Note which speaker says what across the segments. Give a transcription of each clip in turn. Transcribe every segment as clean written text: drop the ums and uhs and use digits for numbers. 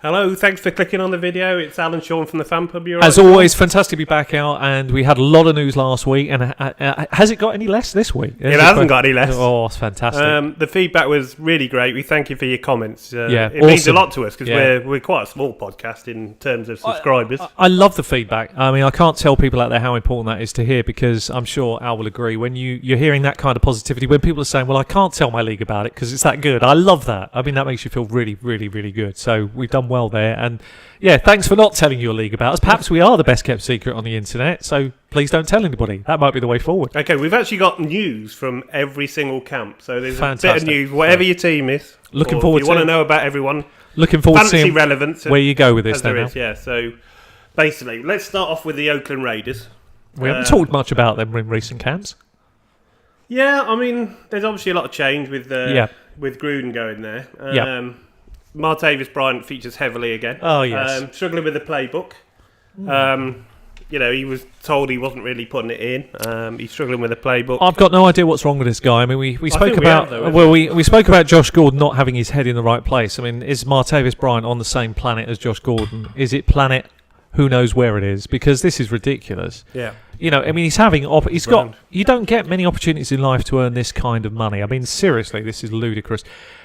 Speaker 1: Hello, thanks for clicking on the video. It's Alan Shawn from the FanPub.
Speaker 2: As always, fantastic to be back out, and we had a lot of news last week. And has it got any less this week?
Speaker 1: It hasn't got any less.
Speaker 2: Oh, it's fantastic.
Speaker 1: The feedback was really great. We thank you for your comments. It
Speaker 2: awesome.
Speaker 1: means a lot to us because we're quite a small podcast in terms of subscribers.
Speaker 2: I love the feedback. I mean, I can't tell people out there how important that is to hear, because I'm sure Al will agree. When you're hearing that kind of positivity, when people are saying, well, I can't tell my league about it because it's that good. I love that. I mean, that makes you feel really, really, really good. So we've done well there. And yeah, thanks for not telling your league about us. Perhaps we are the best kept secret on the internet, so please don't tell anybody. That might be the way forward.
Speaker 1: Okay, we've actually got news from every single camp. So there's a bit of news, whatever your team is.
Speaker 2: Looking forward to it.
Speaker 1: If you want to know about everyone.
Speaker 2: Looking forward to seeing
Speaker 1: relevance
Speaker 2: where you go with this then.
Speaker 1: Yeah, so basically, let's start off with the Oakland Raiders.
Speaker 2: We haven't talked much about them in recent camps.
Speaker 1: Yeah, I mean, there's obviously a lot of change with Gruden going there. Martavis Bryant features heavily again.
Speaker 2: Oh, yes.
Speaker 1: Struggling with the playbook. He was told he wasn't really putting it in. He's struggling with the playbook.
Speaker 2: I've got no idea what's wrong with this guy. I mean, we spoke about we spoke about Josh Gordon not having his head in the right place. I mean, is Martavis Bryant on the same planet as Josh Gordon? Is it planet? Who knows where it is? Because this is ridiculous.
Speaker 1: Yeah.
Speaker 2: You know, I mean, you don't get many opportunities in life to earn this kind of money. I mean, seriously, this is ludicrous.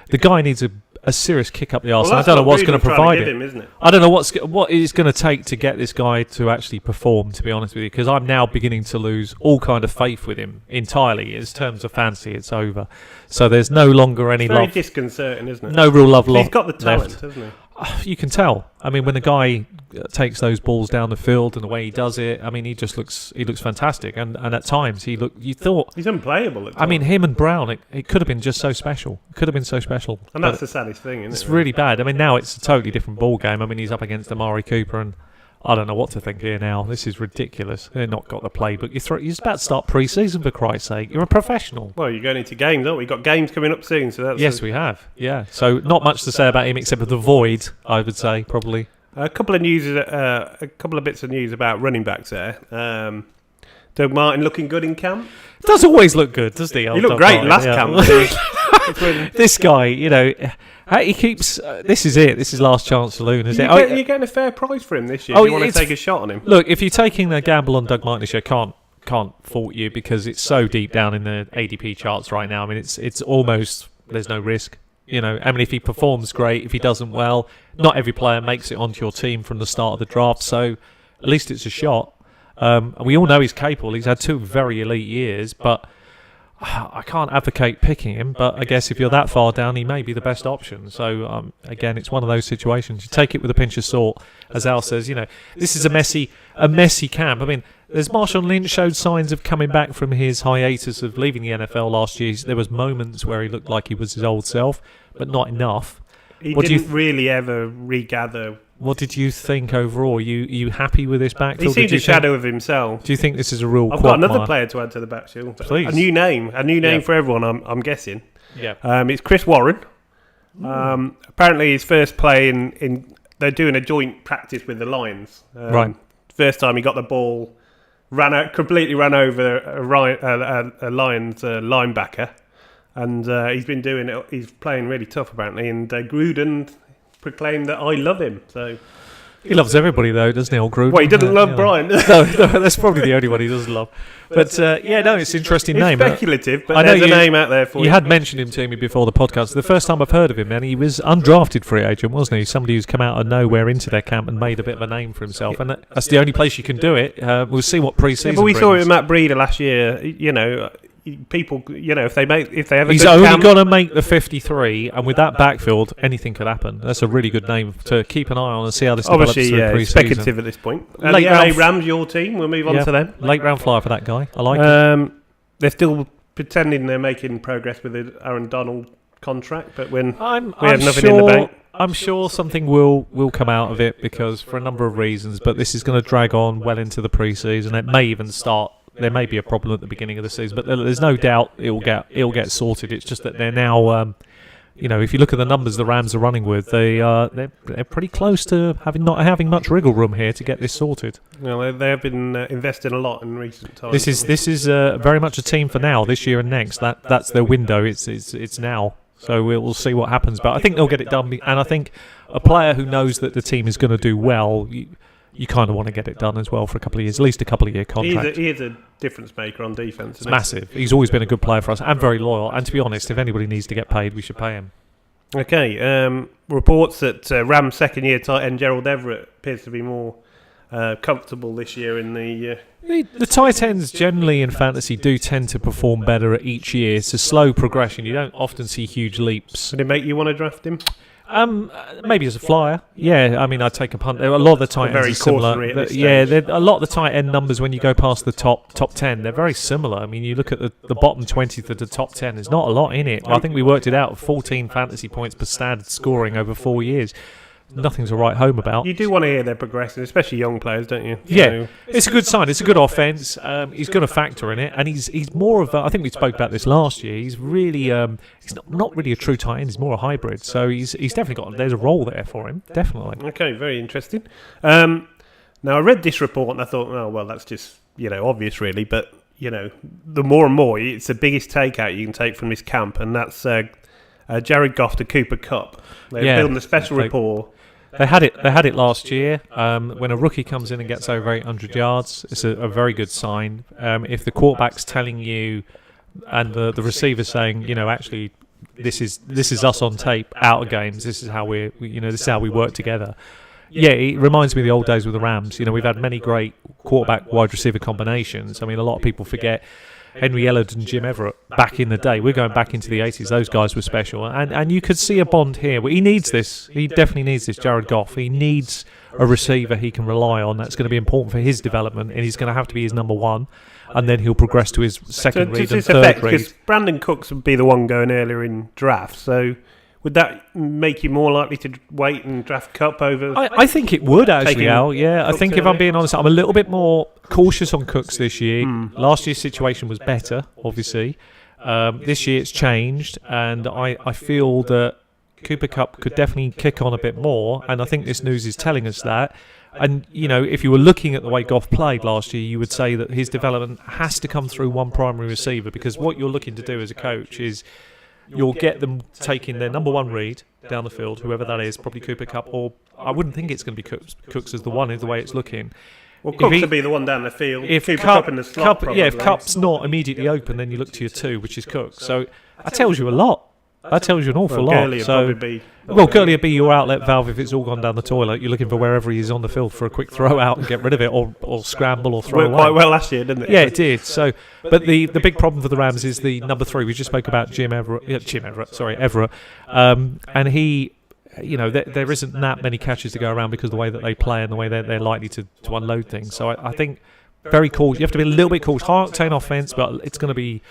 Speaker 2: The guy needs a serious kick up the arse. I don't know what's going to provide him.
Speaker 1: Isn't it?
Speaker 2: I don't know what it is going to take to get this guy to actually perform, to be honest with you, because I'm now beginning to lose all kind of faith with him entirely. In terms of fancy, it's over. So there's no longer any love.
Speaker 1: Very disconcerting, isn't it?
Speaker 2: No real love left.
Speaker 1: He's got the talent, hasn't he?
Speaker 2: You can tell. I mean, when the guy takes those balls down the field and the way he does it, I mean, he looks fantastic. And at times you thought
Speaker 1: he's unplayable.
Speaker 2: I mean, him and Brown, it could have been just so special. It could have been so special.
Speaker 1: And that's the saddest thing, isn't it?
Speaker 2: It's really bad. I mean, now it's a totally different ball game. I mean, he's up against Amari Cooper, and I don't know what to think here now. This is ridiculous. They've not got the playbook. You're about to start pre-season, for Christ's sake. You're a professional.
Speaker 1: Well, you're going into games, aren't we? We've got games coming up soon.
Speaker 2: Yes, we have. Yeah. So not much to say about him except for the void, I would say, probably.
Speaker 1: A couple of bits of news about running backs there. Doug Martin looking good in camp.
Speaker 2: Does always look good, doesn't he?
Speaker 1: He looked great last camp.
Speaker 2: This guy, he keeps. This is it. This is last chance saloon, isn't it?
Speaker 1: You're getting a fair price for him this year. Do you want to take a shot on him?
Speaker 2: Look, if you're taking the gamble on Doug Martin this year, can't fault you, because it's so deep down in the ADP charts right now. I mean, it's almost there's no risk. I mean, if he performs great, if he doesn't, well, not every player makes it onto your team from the start of the draft, so at least it's a shot. And we all know he's capable. He's had 2 very elite years, but I can't advocate picking him. But I guess if you're that far down, he may be the best option. So, again, it's one of those situations. You take it with a pinch of salt. As Al says, this is a messy camp. I mean, there's Marshawn Lynch showed signs of coming back from his hiatus of leaving the NFL last year. There was moments where he looked like he was his old self, but not enough.
Speaker 1: He didn't really ever regather.
Speaker 2: What did you think overall? Are you happy with this backfield?
Speaker 1: He seemed a shadow of himself.
Speaker 2: Do you think this is a real?
Speaker 1: I've got another player to add to the backfield.
Speaker 2: Please.
Speaker 1: A new name for everyone. I'm guessing.
Speaker 2: Yeah.
Speaker 1: It's Chris Warren. Apparently, his first play in they're doing a joint practice with the Lions.
Speaker 2: Right.
Speaker 1: First time he got the ball, completely ran over a Lions linebacker, and he's been doing it. He's playing really tough apparently, and Gruden proclaimed that I love him. So
Speaker 2: he loves everybody though, doesn't he, old Gruden?
Speaker 1: Well, he doesn't love Brian.
Speaker 2: No, that's probably the only one he doesn't love. But it's an interesting name.
Speaker 1: It's speculative, but there's a name out there for you.
Speaker 2: You had mentioned him to me before the podcast. The first time I've heard of him, and he was undrafted free agent, wasn't he? Somebody who's come out of nowhere into their camp and made a bit of a name for himself, and that's the only place you can do it. We'll see what pre-season
Speaker 1: but we
Speaker 2: brings.
Speaker 1: saw it with Matt Breida last year. People, if they have
Speaker 2: he's only got to make the 53, and with that backfield, anything could happen. That's a really good name to keep an eye on and see how this develops through pre-season.
Speaker 1: Speculative at this point.
Speaker 2: Late
Speaker 1: the LA Rams, your team. We'll move on to them.
Speaker 2: Late round flyer for that guy. I like it.
Speaker 1: They're still pretending they're making progress with the Aaron Donald contract, but we have nothing in the bank.
Speaker 2: I'm sure something will come out of it, because for a number of reasons, but this is going to drag on well into the pre-season. It may even start. There may be a problem at the beginning of the season, but there's no doubt it'll get sorted. It's just that they're now, if you look at the numbers the Rams are running with, they're pretty close to not having much wriggle room here to get this sorted.
Speaker 1: Well, they have been investing a lot in recent times.
Speaker 2: This is very much a team for now, this year and next. That's their window. It's now. So we'll see what happens. But I think they'll get it done. And I think a player who knows that the team is going to do well, you kind of want to get it done as well for a couple of years, at least a couple of year contract.
Speaker 1: He is a difference maker on defence.
Speaker 2: It's massive. He's always been a good player for us and very loyal. And to be honest, if anybody needs to get paid, we should pay him.
Speaker 1: Okay, reports that Rams' second-year tight end Gerald Everett appears to be more comfortable this year in the...
Speaker 2: The tight ends generally in fantasy do tend to perform better at each year. It's a slow progression. You don't often see huge leaps.
Speaker 1: Did it make you want to draft him?
Speaker 2: Maybe as a flyer. Yeah, I mean, I'd take a punt. A lot of the tight ends are similar. A lot of the tight end numbers when you go past the top 10, they're very similar. I mean, you look at the bottom 20 to the top 10, there's not a lot in it. I think we worked it out, 14 fantasy points per standard scoring over 4 years. Nothing to write home about.
Speaker 1: You do want to hear they're progressing, especially young players, don't you?
Speaker 2: Yeah, it's a good sign. It's a good offense. He's got a factor in it, and he's more of a, I think we spoke about this last year. He's really he's not really a true tight end. He's more a hybrid. So he's definitely got. There's a role there for him. Definitely.
Speaker 1: Okay, very interesting. Now I read this report and I thought, oh well, that's just obvious really, but the more and more, it's the biggest takeout you can take from this camp, and that's Jared Goff to Cooper Kupp. They're building a special rapport.
Speaker 2: They had it last year. When a rookie comes in and gets over 800 yards, it's a very good sign. If the quarterback's telling you, and the receiver's saying, actually, this is us on tape, out of games. This is how this is how we work together. Yeah, it reminds me of the old days with the Rams. We've had many great quarterback wide receiver combinations. I mean, a lot of people forget Henry Ellard and Jim Everett back in the day. We're going back into the 80s. Those guys were special. And you could see a bond here. He needs this. He definitely needs this, Jared Goff. He needs a receiver he can rely on. That's going to be important for his development, and he's going to have to be his number one. And then he'll progress to his second read and third read.
Speaker 1: Because Brandon Cooks would be the one going earlier in drafts. So would that make you more likely to wait and draft Kupp over?
Speaker 2: I think it would, actually, Al. Yeah, I think if I'm being honest, I'm a little bit more cautious on Cooks this year. Last year's situation was better, obviously. This year it's changed, and I feel that Cooper Kupp could definitely kick on a bit more, and I think this news is telling us that. And, if you were looking at the way Goff played last year, you would say that his development has to come through one primary receiver, because what you're looking to do as a coach is you'll get them taking their number one read down the field, whoever that is, probably Cooper Kupp, or I wouldn't think it's going to be Cooks as the one, is the way it's looking.
Speaker 1: Well, Cooks would be the one down the field. If Kupp in the slot,
Speaker 2: if Kupp's not immediately open, then you look to your two, which is Cooks. So that tells you a lot. That tells you an awful lot.
Speaker 1: Gurley
Speaker 2: Gurley would be your outlet valve if it's all gone down the toilet. You're looking for wherever he is on the field for a quick throw out and get rid of it, or scramble or throw away.
Speaker 1: Quite well last year, didn't it?
Speaker 2: Yeah, it did. So, but the big problem for the Rams is the number 3. We just spoke about Everett. And he, there isn't that many catches to go around because of the way that they play and the way they're likely to unload things. So I think very cautious. You have to be a little bit cautious. High octane offense, but it's going to be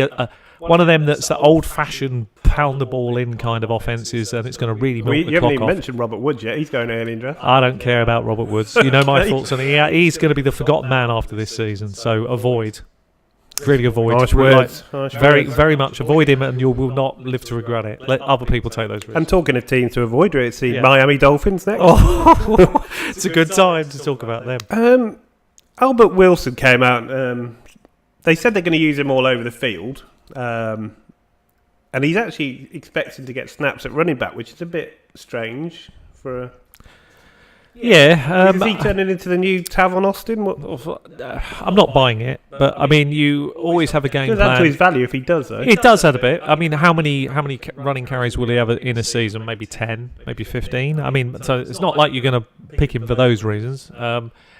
Speaker 2: a one of them that's the old-fashioned pound the ball in kind of offences, and it's going to really milk the clock off.
Speaker 1: You haven't even mentioned Robert Woods yet. He's going early in draft.
Speaker 2: I don't care about Robert Woods. You know my thoughts on him. He's going to be the forgotten man after this season, so avoid. Really avoid.
Speaker 1: Harsh words.
Speaker 2: Very much avoid him, and you will not live to regret it. Let other people take those risks.
Speaker 1: And talking of teams to avoid, we're seeing Miami Dolphins next.
Speaker 2: Oh, it's a good time to talk about them.
Speaker 1: Albert Wilson came out. They said they're going to use him all over the field. And he's actually expected to get snaps at running back, which is a bit strange for a...
Speaker 2: Yeah.
Speaker 1: Is he turning into the new Tavon Austin?
Speaker 2: I'm not buying it, but I mean, you always have a game plan.
Speaker 1: Does add to his value if he does, though.
Speaker 2: It does add a bit. I mean, how many running carries will he have in a season? Maybe 10, maybe 15. I mean, so it's not like you're going to pick him for those reasons.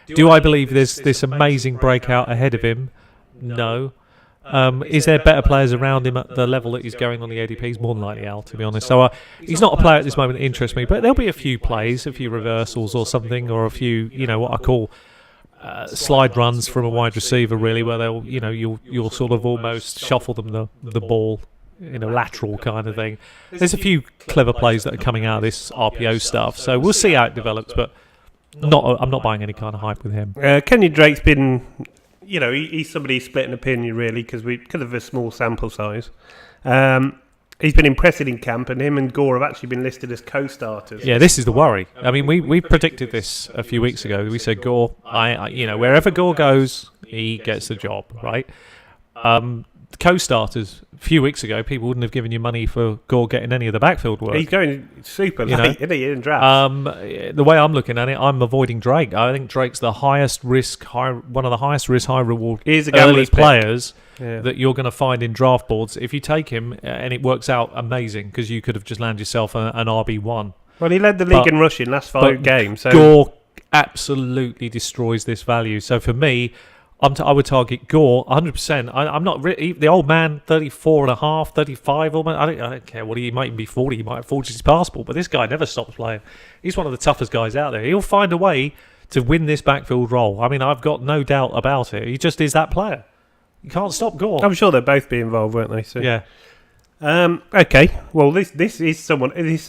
Speaker 2: Do I believe there's this amazing breakout ahead of him? No. Is there better players around him at the level that he's going on the ADP? He's more than likely out, to be honest. So he's not a player at this moment that interests me, but there'll be a few plays, a few reversals or something, or a few, what I call slide runs from a wide receiver, really, where they'll, you'll sort of almost shuffle them the ball in a lateral kind of thing. There's a few clever plays that are coming out of this RPO stuff, so we'll see how it develops, but I'm not buying any kind of hype with him.
Speaker 1: Kenyon Drake's been... he's somebody who's split an opinion, really, because of a small sample size. He's been impressive in camp, and him and Gore have actually been listed as co-starters.
Speaker 2: Yeah, this is the worry. I mean, we predicted this a few weeks ago. We said Gore, wherever Gore goes, he gets the job, right? co-starters. A few weeks ago, people wouldn't have given you money for Gore getting any of the backfield work.
Speaker 1: He's going super late, isn't he, in drafts?
Speaker 2: The way I'm looking at it, I'm avoiding Drake. I think Drake's the highest risk, one of the highest risk, high reward early players that you're going to find in draft boards. If you take him, and it works out amazing, because you could have just landed yourself an RB1.
Speaker 1: Well, he led the league in rushing last 5 games. So
Speaker 2: Gore absolutely destroys this value. So for me, I would target Gore 100%. I'm not the old man, 34 and a half, 35 almost. I don't care what he might even be 40. He might have forged his passport, but this guy never stops playing. He's one of the toughest guys out there. He'll find a way to win this backfield role. I mean, I've got no doubt about it. He just is that player. You can't stop Gore.
Speaker 1: I'm sure they'll both be involved, won't they? So.
Speaker 2: Yeah.
Speaker 1: Okay. Well, this is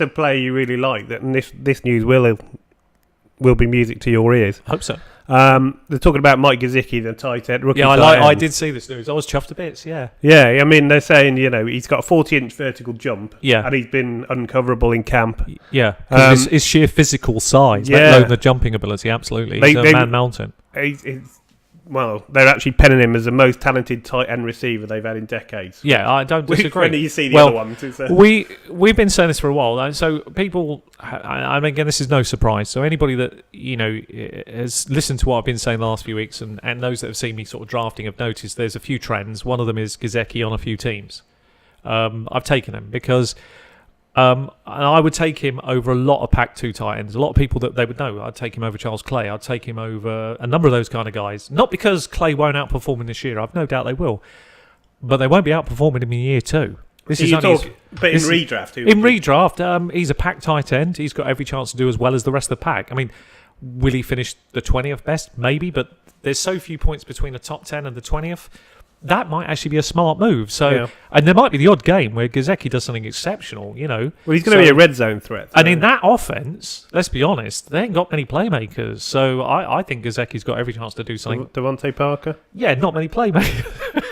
Speaker 1: a player you really like, and this news will be music to your ears.
Speaker 2: Hope so.
Speaker 1: They're talking about Mike Gesicki, the tight end, rookie tight end.
Speaker 2: I did see this news. I was chuffed to bits, yeah.
Speaker 1: Yeah, I mean, they're saying, he's got a 40-inch vertical jump,
Speaker 2: yeah,
Speaker 1: and he's been uncoverable in camp.
Speaker 2: Yeah, because his sheer physical size, let alone the jumping ability, absolutely. He's a man mountain.
Speaker 1: Well, they're actually penning him as the most talented tight end receiver they've had in decades.
Speaker 2: Yeah, I don't disagree.
Speaker 1: When you see the other ones.
Speaker 2: We've been saying this for a while, so people, I mean, again, this is no surprise. So anybody that, has listened to what I've been saying the last few weeks and those that have seen me sort of drafting have noticed there's a few trends. One of them is Gesicki on a few teams. I've taken him because... and I would take him over a lot of Pac 2 tight ends. A lot of people that they would know. I'd take him over Charles Clay. I'd take him over a number of those kind of guys. Not because Clay won't outperform him this year. I've no doubt they will. But they won't be outperforming him in year 2.
Speaker 1: But in redraft?
Speaker 2: In redraft, he's a Pac tight end. He's got every chance to do as well as the rest of the pack. I mean, will he finish the 20th best? Maybe, but there's so few points between the top 10 and the 20th. That might actually be a smart move. So, and there might be the odd game where Gesicki does something exceptional, Well,
Speaker 1: he's going to be a red zone threat.
Speaker 2: And in that offense, let's be honest, they ain't got many playmakers. So I think Gesicki's got every chance to do something.
Speaker 1: Devontae Parker?
Speaker 2: Yeah, not many playmakers.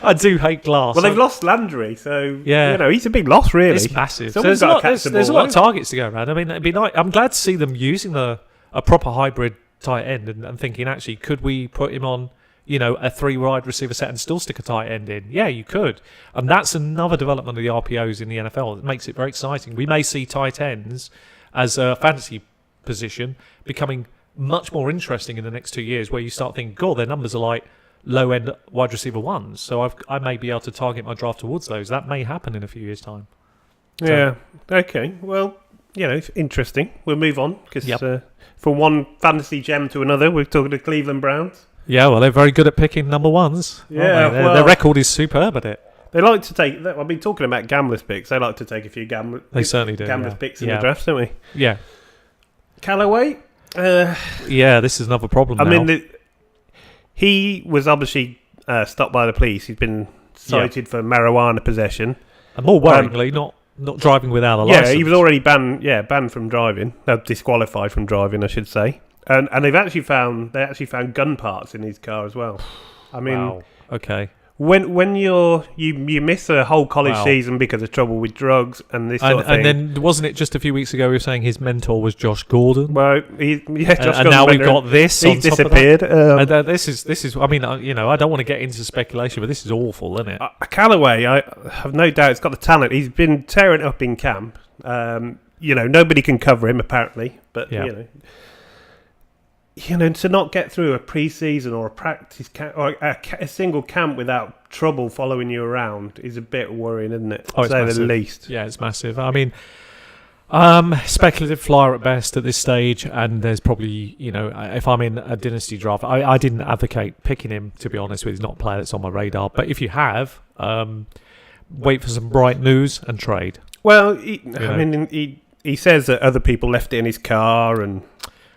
Speaker 2: I do hate Glass.
Speaker 1: Well, they've lost Landry, so he's a big loss, really.
Speaker 2: It's massive. So there's a lot of targets to go around. I mean, it'd be nice. I'm glad to see them using a proper hybrid tight end and thinking, actually, could we put him on a 3 wide receiver set and still stick a tight end in? Yeah, you could. And that's another development of the RPOs in the NFL. It makes it very exciting. We may see tight ends as a fantasy position becoming much more interesting in the next 2 years, where you start thinking, God, their numbers are like low-end wide receiver ones. So I may be able to target my draft towards those. That may happen in a few years' time.
Speaker 1: Yeah. Okay. Well, it's interesting. We'll move on, because from one fantasy gem to another, we're talking to Cleveland Browns.
Speaker 2: Yeah, well, they're very good at picking number ones.
Speaker 1: Yeah,
Speaker 2: their record is superb at it.
Speaker 1: They like to take... I've been talking about gamblers' picks. They like to take a few
Speaker 2: They certainly do.
Speaker 1: Gamblers' picks in the draft, don't we?
Speaker 2: Yeah.
Speaker 1: Callaway?
Speaker 2: This is another problem now.
Speaker 1: I mean, he was obviously stopped by the police. He's been cited for marijuana possession. And
Speaker 2: more worryingly, not driving without a license.
Speaker 1: Yeah, he was already banned from driving. Disqualified from driving, I should say. And they actually found gun parts in his car as well. I mean,
Speaker 2: wow. Okay.
Speaker 1: When you miss a whole college season because of trouble with drugs and this sort of thing.
Speaker 2: And then wasn't it just a few weeks ago we were saying his mentor was Josh Gordon?
Speaker 1: Well, Josh Gordon.
Speaker 2: And now we've got this.
Speaker 1: He's disappeared.
Speaker 2: This is. I mean, I don't want to get into speculation, but this is awful, isn't it?
Speaker 1: Callaway, I have no doubt, he's got the talent. He's been tearing up in camp. Nobody can cover him apparently, but to not get through a pre-season or a practice camp or a single camp without trouble following you around is a bit worrying, isn't it? To say the least.
Speaker 2: Yeah, it's massive. I mean, speculative flyer at best at this stage, and there's probably, if I'm in a dynasty draft, I didn't advocate picking him, to be honest with you. He's not a player that's on my radar. But if you have, wait for some bright news and trade.
Speaker 1: Well, he says that other people left it in his car and...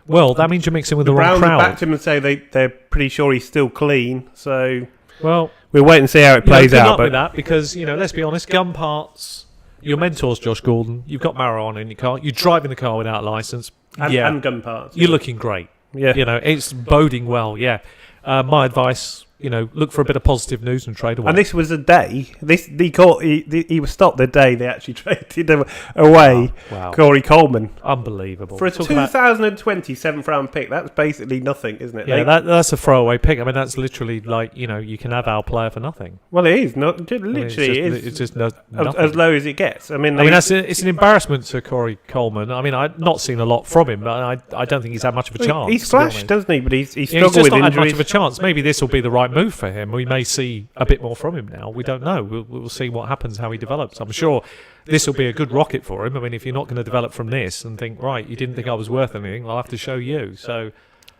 Speaker 2: Well, that means you're mixing with the wrong crowd.
Speaker 1: Browns backed him and say they're pretty sure he's still clean. So,
Speaker 2: well,
Speaker 1: we'll wait and see how it plays out.
Speaker 2: Good luck with that, because let's be honest, gun parts. Your mentor's Josh Gordon. You've got marijuana in your car. You're driving the car without a license.
Speaker 1: And gun parts.
Speaker 2: You're looking great. Yeah, it's boding well. Yeah. My advice: look for a bit of positive news and trade away.
Speaker 1: And this was a day. He was stopped the day they actually traded away.
Speaker 2: Wow.
Speaker 1: Corey Coleman
Speaker 2: Unbelievable.
Speaker 1: for a 2020 7th round pick. That's basically nothing, isn't it?
Speaker 2: Yeah, that's a throwaway pick. I mean, that's literally like you can have our player for nothing.
Speaker 1: Well, it is not literally.
Speaker 2: It's just nothing.
Speaker 1: as low as it gets. I mean,
Speaker 2: it's an embarrassment to Corey Coleman. I mean, I've not seen a lot from him, but I don't think he's had much of a chance.
Speaker 1: He's flashed, doesn't he? But he's struggled
Speaker 2: just
Speaker 1: with
Speaker 2: not
Speaker 1: injuries.
Speaker 2: had much of a chance. Maybe this will be the right move for him. We may see a bit more from him now. We don't know. We'll see what happens, how he develops. I'm sure this will be a good rocket for him. I mean, if you're not going to develop from this and think, right, you didn't think I was worth anything, I'll have to show you. So,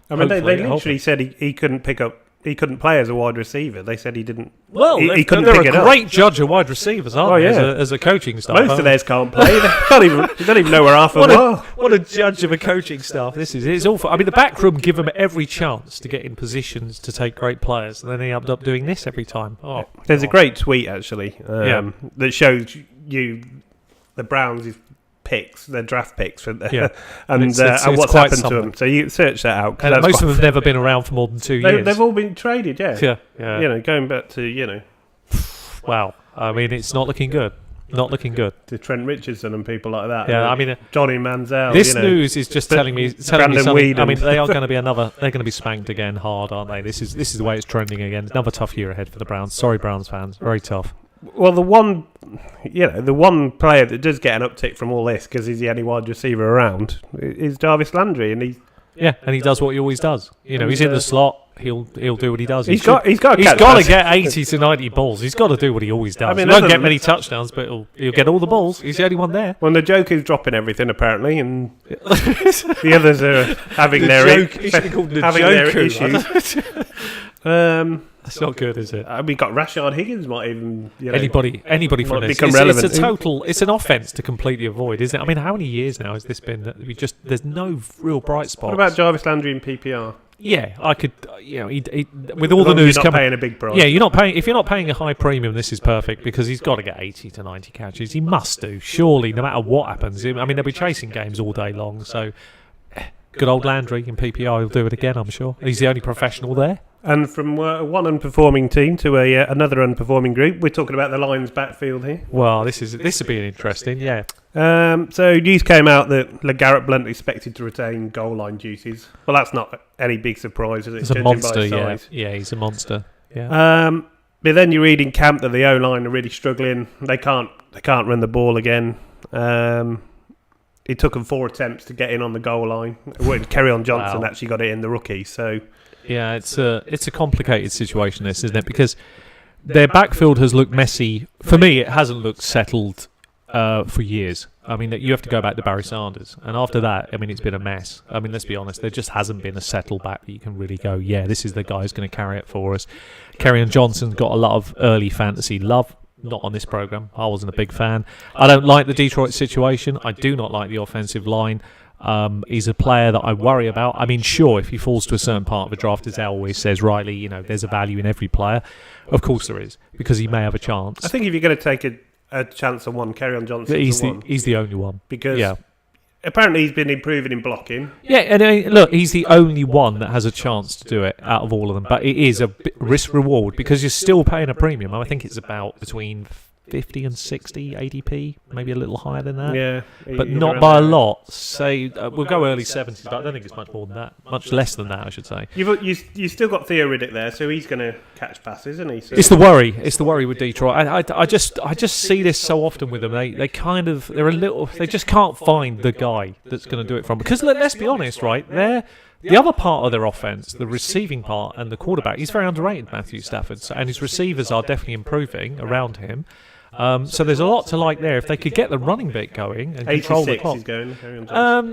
Speaker 1: I mean, they literally said he couldn't pick up. He couldn't play as a wide receiver. They said he didn't.
Speaker 2: Well,
Speaker 1: he couldn't
Speaker 2: they're
Speaker 1: pick it
Speaker 2: a
Speaker 1: up.
Speaker 2: great judge of wide receivers, aren't they?
Speaker 1: Yeah.
Speaker 2: As a coaching staff.
Speaker 1: Most of theirs can't play. They don't even know where half of them are.
Speaker 2: What a judge of a coaching staff this is. It's awful. I mean, the back room give them every chance to get in positions to take great players, and then they end up doing this every time. Oh,
Speaker 1: There's a great tweet actually that shows you the Browns' picks, their draft picks, and what's happened to them. So you search that out.
Speaker 2: And most of them have never been around for more than 2 years.
Speaker 1: They've all been traded, yeah. Going back to
Speaker 2: Wow. I mean, it's not looking good. Not looking good.
Speaker 1: To Trent Richardson and people like that.
Speaker 2: Yeah, I mean,
Speaker 1: Johnny Manziel.
Speaker 2: This news is just telling me something.
Speaker 1: Whedon.
Speaker 2: I mean, they are going to be they're going to be spanked again hard, aren't they? This is the way it's trending again. Another tough year ahead for the Browns. Sorry, Browns fans. Very tough.
Speaker 1: Well, the one player that does get an uptick from all this, because he's the only wide receiver around, is Jarvis Landry, and
Speaker 2: he does what he always does. He's in the slot. He'll do what he does.
Speaker 1: He's got to
Speaker 2: get 80 to 90 balls. He's got to do what he always does. I mean, he won't get many touchdowns, but he'll get all the balls. He's the only one there.
Speaker 1: Well, the joke is dropping everything apparently, and the others are having their issues.
Speaker 2: That's not good, is it?
Speaker 1: We got Rashard Higgins might even
Speaker 2: anybody from this
Speaker 1: become relevant.
Speaker 2: It's an offense to completely avoid, isn't it? I mean, how many years now has this been that there's no real bright spots?
Speaker 1: What about Jarvis Landry in PPR?
Speaker 2: Yeah, I could. With all the news coming,
Speaker 1: paying a big price.
Speaker 2: Yeah, you're not paying. If you're not paying a high premium, this is perfect because he's got to get 80 to 90 catches. He must do, surely, no matter what happens. I mean, they'll be chasing games all day long. So, good old Landry in PPR, he'll do it again. I'm sure he's the only professional there. And
Speaker 1: from one unperforming team to another unperforming group, we're talking about the Lions' backfield here.
Speaker 2: Well, this will be interesting, yeah.
Speaker 1: So news came out that LeGarrette Blount expected to retain goal line duties. Well, that's not any big surprise, is it?
Speaker 2: He's a monster, yeah. Yeah, he's a monster. Yeah.
Speaker 1: But then you read in camp that the O line are really struggling. They can't run the ball again. It took them 4 attempts to get in on the goal line. Kerryon Johnson actually got it in, the rookie. So.
Speaker 2: Yeah, it's a complicated situation, this, isn't it? Because their backfield has looked messy. For me, it hasn't looked settled for years. I mean, you have to go back to Barry Sanders. And after that, I mean, it's been a mess. I mean, let's be honest. There just hasn't been a settled back that you can really go, yeah, this is the guy who's going to carry it for us. Kerryon Johnson got a lot of early fantasy love. Not on this programme. I wasn't a big fan. I don't like the Detroit situation. I do not like the offensive line. He's a player that I worry about. I mean, sure, if he falls to a certain part of the draft, as Al always says, Riley, there's a value in every player. Of course there is, because he may have a chance.
Speaker 1: I think if you're going to take a chance on one, Kerryon Johnson,
Speaker 2: he's the only one.
Speaker 1: Because apparently he's been improving in blocking.
Speaker 2: Yeah, and look, he's the only one that has a chance to do it out of all of them. But it is a risk-reward because you're still paying a premium. I think it's about between 50 and 60 ADP, maybe a little higher than that.
Speaker 1: Yeah.
Speaker 2: But not by a lot. Say, we'll go early 70s, but I don't think it's much more than that. Much less than that, I should say.
Speaker 1: You've still got Theo Riddick there, so he's going to catch passes, isn't he? So.
Speaker 2: It's the worry. It's the worry with Detroit. I just see this so often with them. They just can't find the guy that's going to do it from. Because let's be honest, right? The other part of their offense, the receiving part and the quarterback, he's very underrated, Matthew Stafford, and his receivers are definitely improving around him. So there's a lot to like there. If they could get the running bit going and control the clock.
Speaker 1: He's going.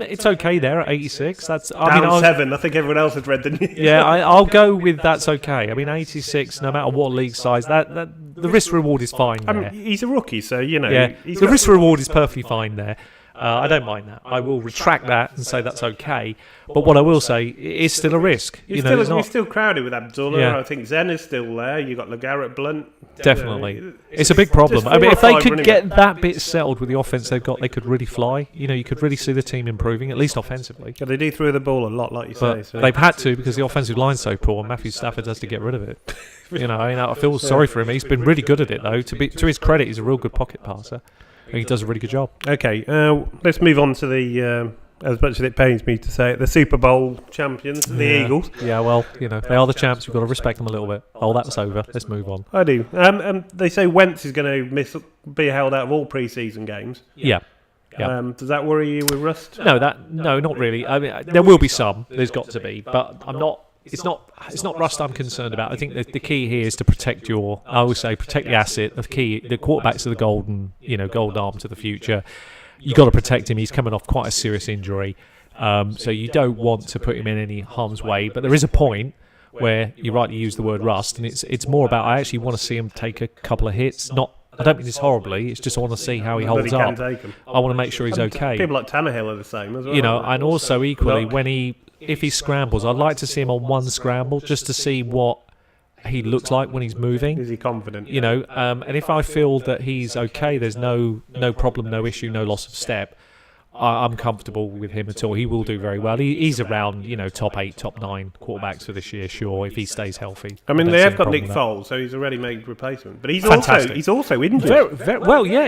Speaker 2: It's okay there at 86. That's
Speaker 1: down 7. I think everyone else has read the news.
Speaker 2: Yeah, I'll go with that's okay. I mean, 86, no matter what league size, that the risk reward is fine there.
Speaker 1: He's a rookie, so
Speaker 2: the risk reward is perfectly fine there. I don't mind that. I will retract that and say that's okay. But what I will say, it is still a risk.
Speaker 1: You're still crowded with Abdullah.
Speaker 2: Yeah.
Speaker 1: I think Zen is still there. You've got LeGarrette Blunt.
Speaker 2: Definitely. It's a big problem. I mean, if they could get
Speaker 1: back.
Speaker 2: that bit settled with the offense they've got, they could really fly. You could really see the team improving, at least offensively.
Speaker 1: Yeah, they do throw the ball a lot, like you say.
Speaker 2: But
Speaker 1: So.
Speaker 2: they've had to because the offensive line's so poor, and Matthew Stafford has to get rid of it. I feel sorry for him. He's been really good at it, though. To his credit, he's a real good pocket passer. And he does a really good job.
Speaker 1: Okay, let's move on to the, as much as it pains me to say it, the Super Bowl champions, the Eagles.
Speaker 2: Yeah, well, they are the champs. We've got to respect them a little bit. Oh, that's over. Let's move on.
Speaker 1: I do. They say Wentz is going to be held out of all preseason games.
Speaker 2: Yeah. Yeah.
Speaker 1: Does that worry you with rust?
Speaker 2: No, not really. I mean, there will be some. There's got to be, but I'm not. It's not rust I'm concerned about. I think the key here is to protect I always say protect the asset. The quarterback's the gold arm to the future. You got to protect him. He's coming off quite a serious injury, so you don't want to put him in any harm's way. But there is a point where you rightly use the word rust, and it's more about I actually want to see him take a couple of hits. I don't mean this horribly. It's just I want to see how he holds up. I want to make sure he's okay.
Speaker 1: People like Tannehill are the same as well.
Speaker 2: And also equally if he scrambles, I'd like to see him on one scramble just to see what he looks like when he's moving.
Speaker 1: Is he confident?
Speaker 2: And if I feel that he's okay, there's no problem, no issue, no loss of step, I'm comfortable with him at all. He will do very well. He's around, top 8, top 9 quarterbacks for this year, sure, if he stays healthy.
Speaker 1: I mean, they have got Nick Foles, so he's a ready-made replacement. But he's also injured.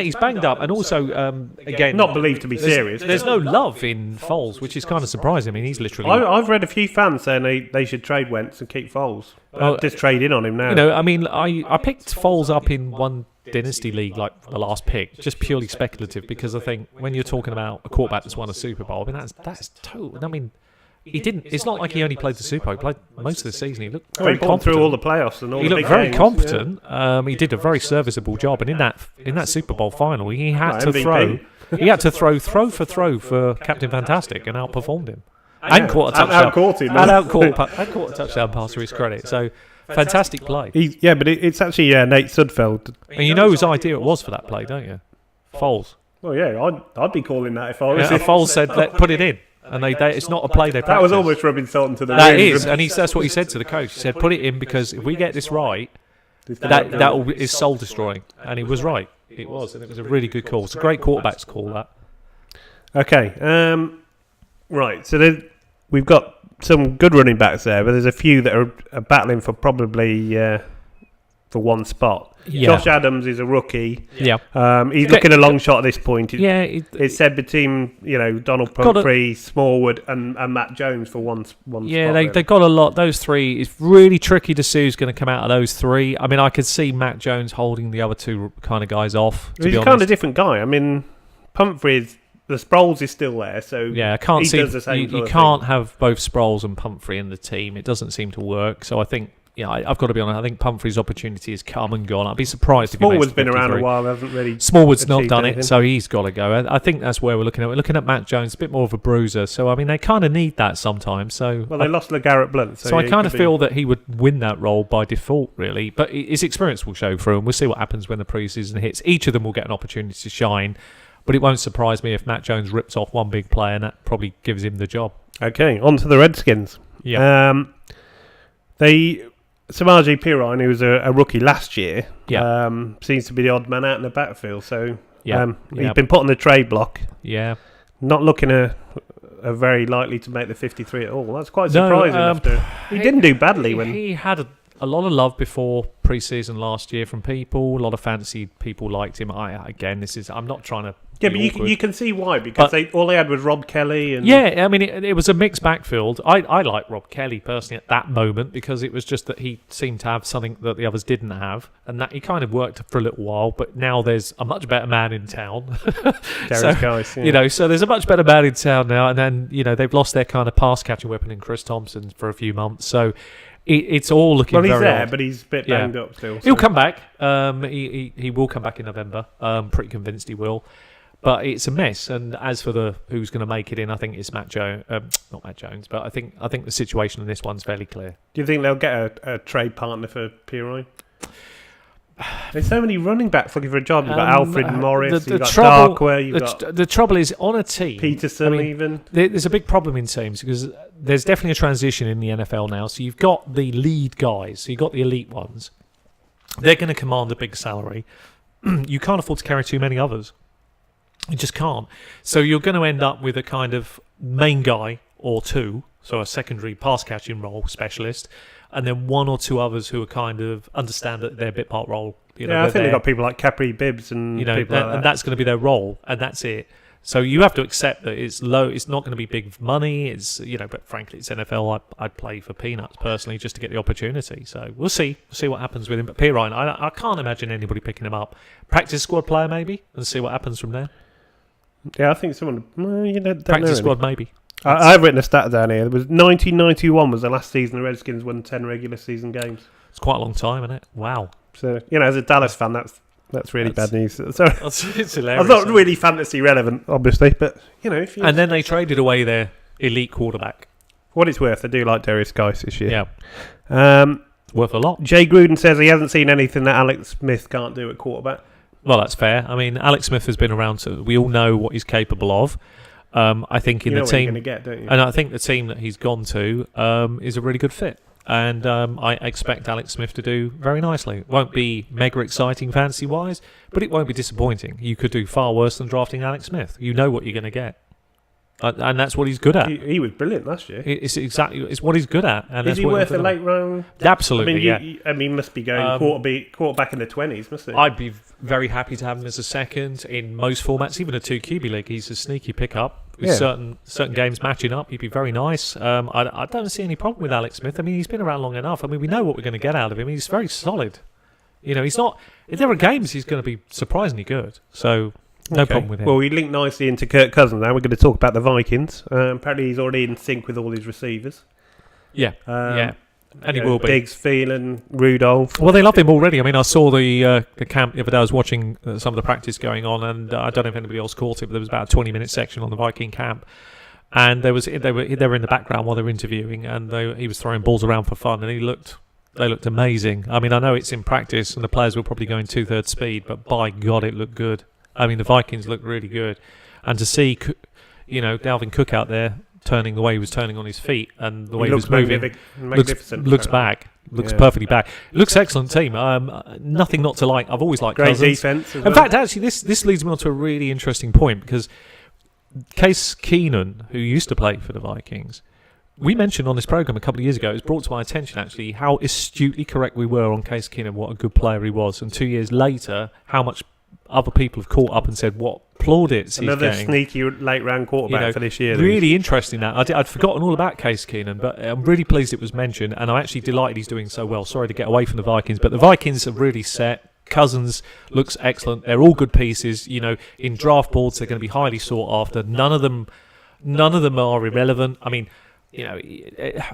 Speaker 2: He's banged up, and also again,
Speaker 1: not believed to be serious.
Speaker 2: There's no love in Foles, which is kind of surprising. I mean, he's literally.
Speaker 1: I've read a few fans saying they should trade Wentz and keep Foles. Just trade in on him now.
Speaker 2: I mean, I picked Foles up in one dynasty league, like the last pick, just purely speculative, because I think when you're talking about a quarterback that's won a Super Bowl, I mean that's total. I mean, he didn't. It's not like he only played the Super Bowl. He played most of the season. He looked very confident
Speaker 1: through all the playoffs and all.
Speaker 2: He
Speaker 1: the
Speaker 2: looked
Speaker 1: big
Speaker 2: very
Speaker 1: games,
Speaker 2: competent. Yeah. He did a very serviceable job, and in that Super Bowl final, he had to throw. He had to throw for Captain Fantastic and outperformed him. And caught a touchdown. Outcaught a touchdown pass to his credit. So. Fantastic play.
Speaker 1: But it's actually Nate Sudfeld.
Speaker 2: And you know whose idea it was for that play, don't you? Foles.
Speaker 1: Well, yeah, I'd be calling that if I was.
Speaker 2: Foles said, put it in. And it's not a play they practiced.
Speaker 1: That was almost rubbing salt into the
Speaker 2: That is, and that's what he said to the coach. He said, put it in because if we get this right, that is soul destroying. And he was right. It was, and it was a really good call. It's a great quarterback's call, that.
Speaker 1: Okay. Right, so we've got some good running backs there, but there's a few that are battling for probably for one spot. Yeah. Josh Adams is a rookie.
Speaker 2: Yeah,
Speaker 1: he's looking a long shot at this point. It's said between Donald Pumphrey, Smallwood, and Matt Jones for one spot.
Speaker 2: Yeah, they got a lot. Those three. It's really tricky to see who's going to come out of those three. I mean, I could see Matt Jones holding the other two kind of guys off.
Speaker 1: He's a kind of different guy. I mean, Pumphrey the Sproles is still there, so
Speaker 2: yeah, I can't see.
Speaker 1: Does the same
Speaker 2: you can't have both Sproles and Pumphrey in the team. It doesn't seem to work. So I think, I've got to be honest. I think Pumphrey's opportunity has come and gone. I'd be surprised if
Speaker 1: Smallwood's been around a while, hasn't really.
Speaker 2: Smallwood's not done anything. It, so he's got to go. I think that's where we're looking at. We're looking at Matt Jones, a bit more of a bruiser. So I mean, they kind of need that sometimes. So
Speaker 1: they lost LeGarrette Blunt.
Speaker 2: So I kind of feel that he would win that role by default, really. But his experience will show through, and we'll see what happens when the preseason hits. Each of them will get an opportunity to shine. But it won't surprise me if Matt Jones rips off one big play, and that probably gives him the job.
Speaker 1: Okay, on to the Redskins.
Speaker 2: Yeah.
Speaker 1: Samaje Perine, who was a rookie last year,
Speaker 2: yeah.
Speaker 1: Seems to be the odd man out in the backfield. So he's
Speaker 2: yep.
Speaker 1: been put on the trade block.
Speaker 2: Yeah.
Speaker 1: Not looking a very likely to make the 53 at all. That's quite surprising. He didn't do badly when
Speaker 2: he had a lot of love before preseason last year from people. A lot of fantasy people liked him. I'm not trying to.
Speaker 1: Yeah, but you can see why, because all they had was Rob Kelly. And
Speaker 2: yeah, I mean, it was a mixed backfield. I like Rob Kelly personally at that moment because it was just that he seemed to have something that the others didn't have, and that he kind of worked for a little while. But now there's a much better man in town.
Speaker 1: Guys, yeah.
Speaker 2: So there's a much better man in town now, and then they've lost their kind of pass catching weapon in Chris Thompson for a few months. So it's all looking very
Speaker 1: there,
Speaker 2: odd.
Speaker 1: But he's a bit banged up still. So.
Speaker 2: He'll come back. He will come back in November. Pretty convinced he will. But it's a mess, and as for who's going to make it in, I think it's Matt Jones. Not Matt Jones, but I think the situation in this one's fairly clear.
Speaker 1: Do you think they'll get a trade partner for Perine? There's so many running backs looking for a job. You've got Alfred Morris, you've got Darkwa, you've got...
Speaker 2: The trouble is, on a team...
Speaker 1: Peterson, even.
Speaker 2: There's a big problem in teams because there's definitely a transition in the NFL now. So you've got the lead guys, so you've got the elite ones. They're going to command a big salary. You can't afford to carry too many others. You just can't. So you're going to end up with a kind of main guy or two, so a secondary pass-catching role specialist, and then one or two others who are kind of understand that they're bit part role.
Speaker 1: I think they've got people like Capri Bibbs and people like that.
Speaker 2: And that's going to be their role, and that's it. So you have to accept that it's low. It's not going to be big money. It's but frankly, it's NFL. I'd play for peanuts personally just to get the opportunity. So we'll see. We'll see what happens with him. But Pirine, I can't imagine anybody picking him up. Practice squad player maybe, and see what happens from there.
Speaker 1: Yeah, I think someone.
Speaker 2: Practice squad maybe.
Speaker 1: I've written a stat down here. It was 1991 was the last season the Redskins won 10 regular season games.
Speaker 2: It's quite a long time, isn't it? Wow.
Speaker 1: So as a Dallas fan, that's really bad news. So
Speaker 2: it's hilarious.
Speaker 1: I'm not really fantasy relevant, obviously, but if you...
Speaker 2: And then they traded away their elite quarterback.
Speaker 1: What it's worth, I do like Darius Geis this year.
Speaker 2: Yeah. Worth a lot.
Speaker 1: Jay Gruden says he hasn't seen anything that Alex Smith can't do at quarterback.
Speaker 2: Well, that's fair. I mean, Alex Smith has been around, so we all know what he's capable of. I think in the team,
Speaker 1: what you're gonna get, don't you?
Speaker 2: And I think the team that he's gone to is a really good fit. And I expect Alex Smith to do very nicely. It won't be mega exciting fantasy-wise, but it won't be disappointing. You could do far worse than drafting Alex Smith. You know what you're going to get. And that's what he's good at.
Speaker 1: He was brilliant last year.
Speaker 2: It's what he's good at. And
Speaker 1: is he worth a late round?
Speaker 2: Absolutely,
Speaker 1: I mean, he must be going quarterback in the 20s, must he?
Speaker 2: I'd be very happy to have him as a second in most formats, even a 2 QB league. He's a sneaky pickup. With certain games matching up, he'd be very nice. I don't see any problem with Alex Smith. I mean, he's been around long enough. I mean, we know what we're going to get out of him. He's very solid. He's not... If there are games, he's going to be surprisingly good. So... No problem with him.
Speaker 1: Well, we link nicely into Kirk Cousins now. We're going to talk about the Vikings. Apparently, he's already in sync with all his receivers.
Speaker 2: Yeah, and he will be.
Speaker 1: Diggs, Thielen, Rudolph.
Speaker 2: Well, they love him already. I mean, I saw the camp the other day. I was watching some of the practice going on, and I don't know if anybody else caught it, but there was about a 20-minute section on the Viking camp, and they were in the background while they were interviewing, and he was throwing balls around for fun, and they looked amazing. I mean, I know it's in practice, and the players were probably going 2/3 speed, but by God, it looked good. I mean, the Vikings look really good. And to see, Dalvin Cook out there turning the way he was turning on his feet and the way he was moving,
Speaker 1: magnificent.
Speaker 2: Looks perfectly back. Looks excellent team. Nothing not to like. I've always liked
Speaker 1: Great
Speaker 2: Cousins.
Speaker 1: defense.
Speaker 2: In fact, actually, this leads me on to a really interesting point because Case Keenum, who used to play for the Vikings, we mentioned on this program a couple of years ago, it was brought to my attention actually how astutely correct we were on Case Keenum, what a good player he was. And 2 years later, how much other people have caught up and said what plaudits he's getting.
Speaker 1: Another sneaky late round quarterback for this year.
Speaker 2: Really interesting that. I'd forgotten all about Case Keenum, but I'm really pleased it was mentioned, and I'm actually delighted he's doing so well. Sorry to get away from the Vikings, but the Vikings are really set. Cousins looks excellent. They're all good pieces. In draft boards, they're going to be highly sought after. None of them are irrelevant. I mean,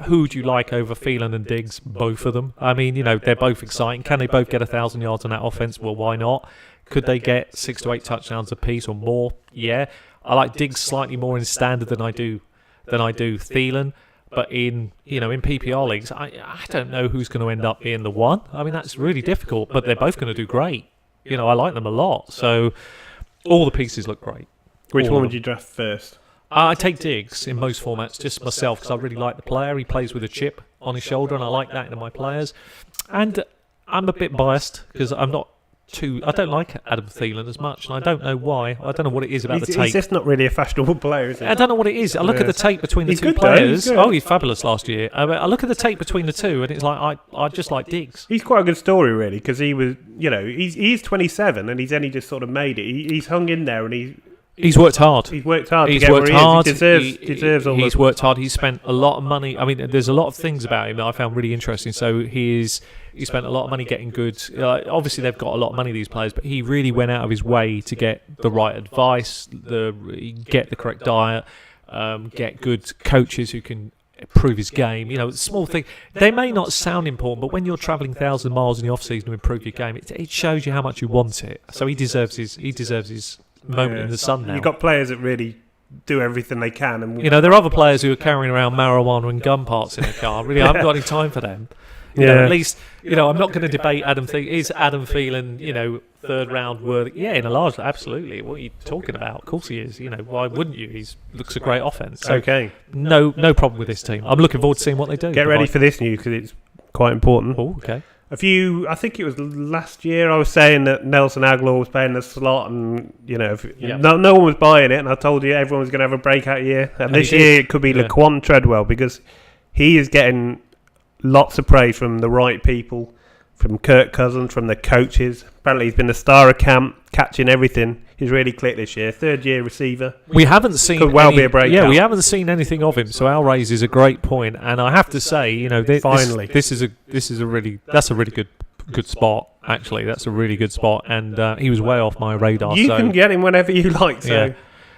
Speaker 2: who do you like over Thielen and Diggs? Both of them. I mean, they're both exciting. Can they both get 1,000 yards on that offense? Well, why not? Could they get 6 to 8 touchdowns apiece or more? Yeah. I like Diggs slightly more in standard than I do Thielen. But in PPR leagues, I don't know who's going to end up being the one. I mean, that's really difficult. But they're both going to do great. I like them a lot. So all the pieces look great.
Speaker 1: Which one would you draft first?
Speaker 2: I take Diggs in most formats, just myself, because I really like the player. He plays with a chip on his shoulder, and I like that in my players. And I'm a bit biased because I don't like Adam Thielen as much, and I don't know why. I don't know what it is about the tape.
Speaker 1: He's just not really a fashionable player, is he?
Speaker 2: I don't know what it is. I look at the tape between the two players. He's fabulous last year. I look at the tape between the two, and it's like I just like Diggs.
Speaker 1: He's quite a good story, really, because he was, he's 27, and he's only just sort of made it. He's hung in there, and
Speaker 2: He's worked hard.
Speaker 1: He's worked hard. He deserves all.
Speaker 2: He's worked hard. He's spent a lot of money. I mean, there's a lot of things about him that I found really interesting. So he spent a lot of money getting good. Obviously, they've got a lot of money, these players, but he really went out of his way to get the right advice, get the correct diet, get good coaches who can improve his game. Small thing. They may not sound important, but when you're travelling 1,000 miles in the off season to improve your game, it shows you how much you want it. So he deserves his moment in the sun now.
Speaker 1: You've got players that really do everything they can. And
Speaker 2: there are other players who are carrying around marijuana and gun parts in a car. Really, I haven't got any time for them. At least, I'm not going to debate Adam Thielen. Is Adam Thielen, third round worthy? Yeah, in a large, absolutely. What are you talking about? Of course he is. Why wouldn't you? He looks a great offense. So
Speaker 1: Okay.
Speaker 2: No problem with this team. I'm looking forward to seeing what they do.
Speaker 1: Get ready for this news because it's quite important.
Speaker 2: Oh, okay.
Speaker 1: I think it was last year, I was saying that Nelson Aguilar was playing the slot, and no one was buying it, and I told you everyone was going to have a breakout year. And this year it could be Laquan Treadwell, because he is getting lots of praise from the right people, from Kirk Cousins, from the coaches. Apparently he's been the star of camp, catching everything. He's really clicked this year. Third year receiver.
Speaker 2: We haven't seen
Speaker 1: could well be a breakout.
Speaker 2: Yeah, we haven't seen anything of him. So Al raises a great point, and I have to say,
Speaker 1: finally,
Speaker 2: that's a really good spot. Actually, that's a really good spot, and he was way off my radar.
Speaker 1: You can get him whenever you like. So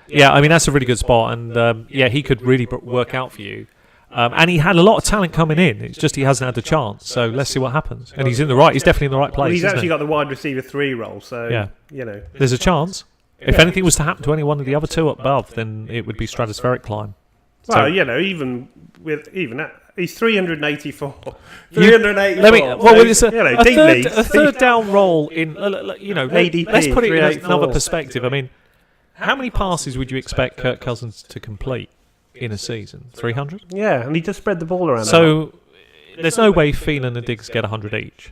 Speaker 2: yeah, I mean that's a really good spot, and he could really work out for you. And he had a lot of talent coming in. It's just he hasn't had the chance. So let's see what happens. And he's definitely in the right place.
Speaker 1: Well, he's actually got the wide receiver 3 role. So
Speaker 2: there's a chance. If anything was to happen to any one of the other two above, then it would be stratospheric climb.
Speaker 1: Well, even that, he's 384. 384.
Speaker 2: A third down role in,
Speaker 1: ADP,
Speaker 2: let's put it in another perspective. I mean, how many passes would you expect Kirk Cousins to complete in a season? 300?
Speaker 1: Yeah, and he just spread the ball around.
Speaker 2: So there's no way Thielen and Diggs get 100 each.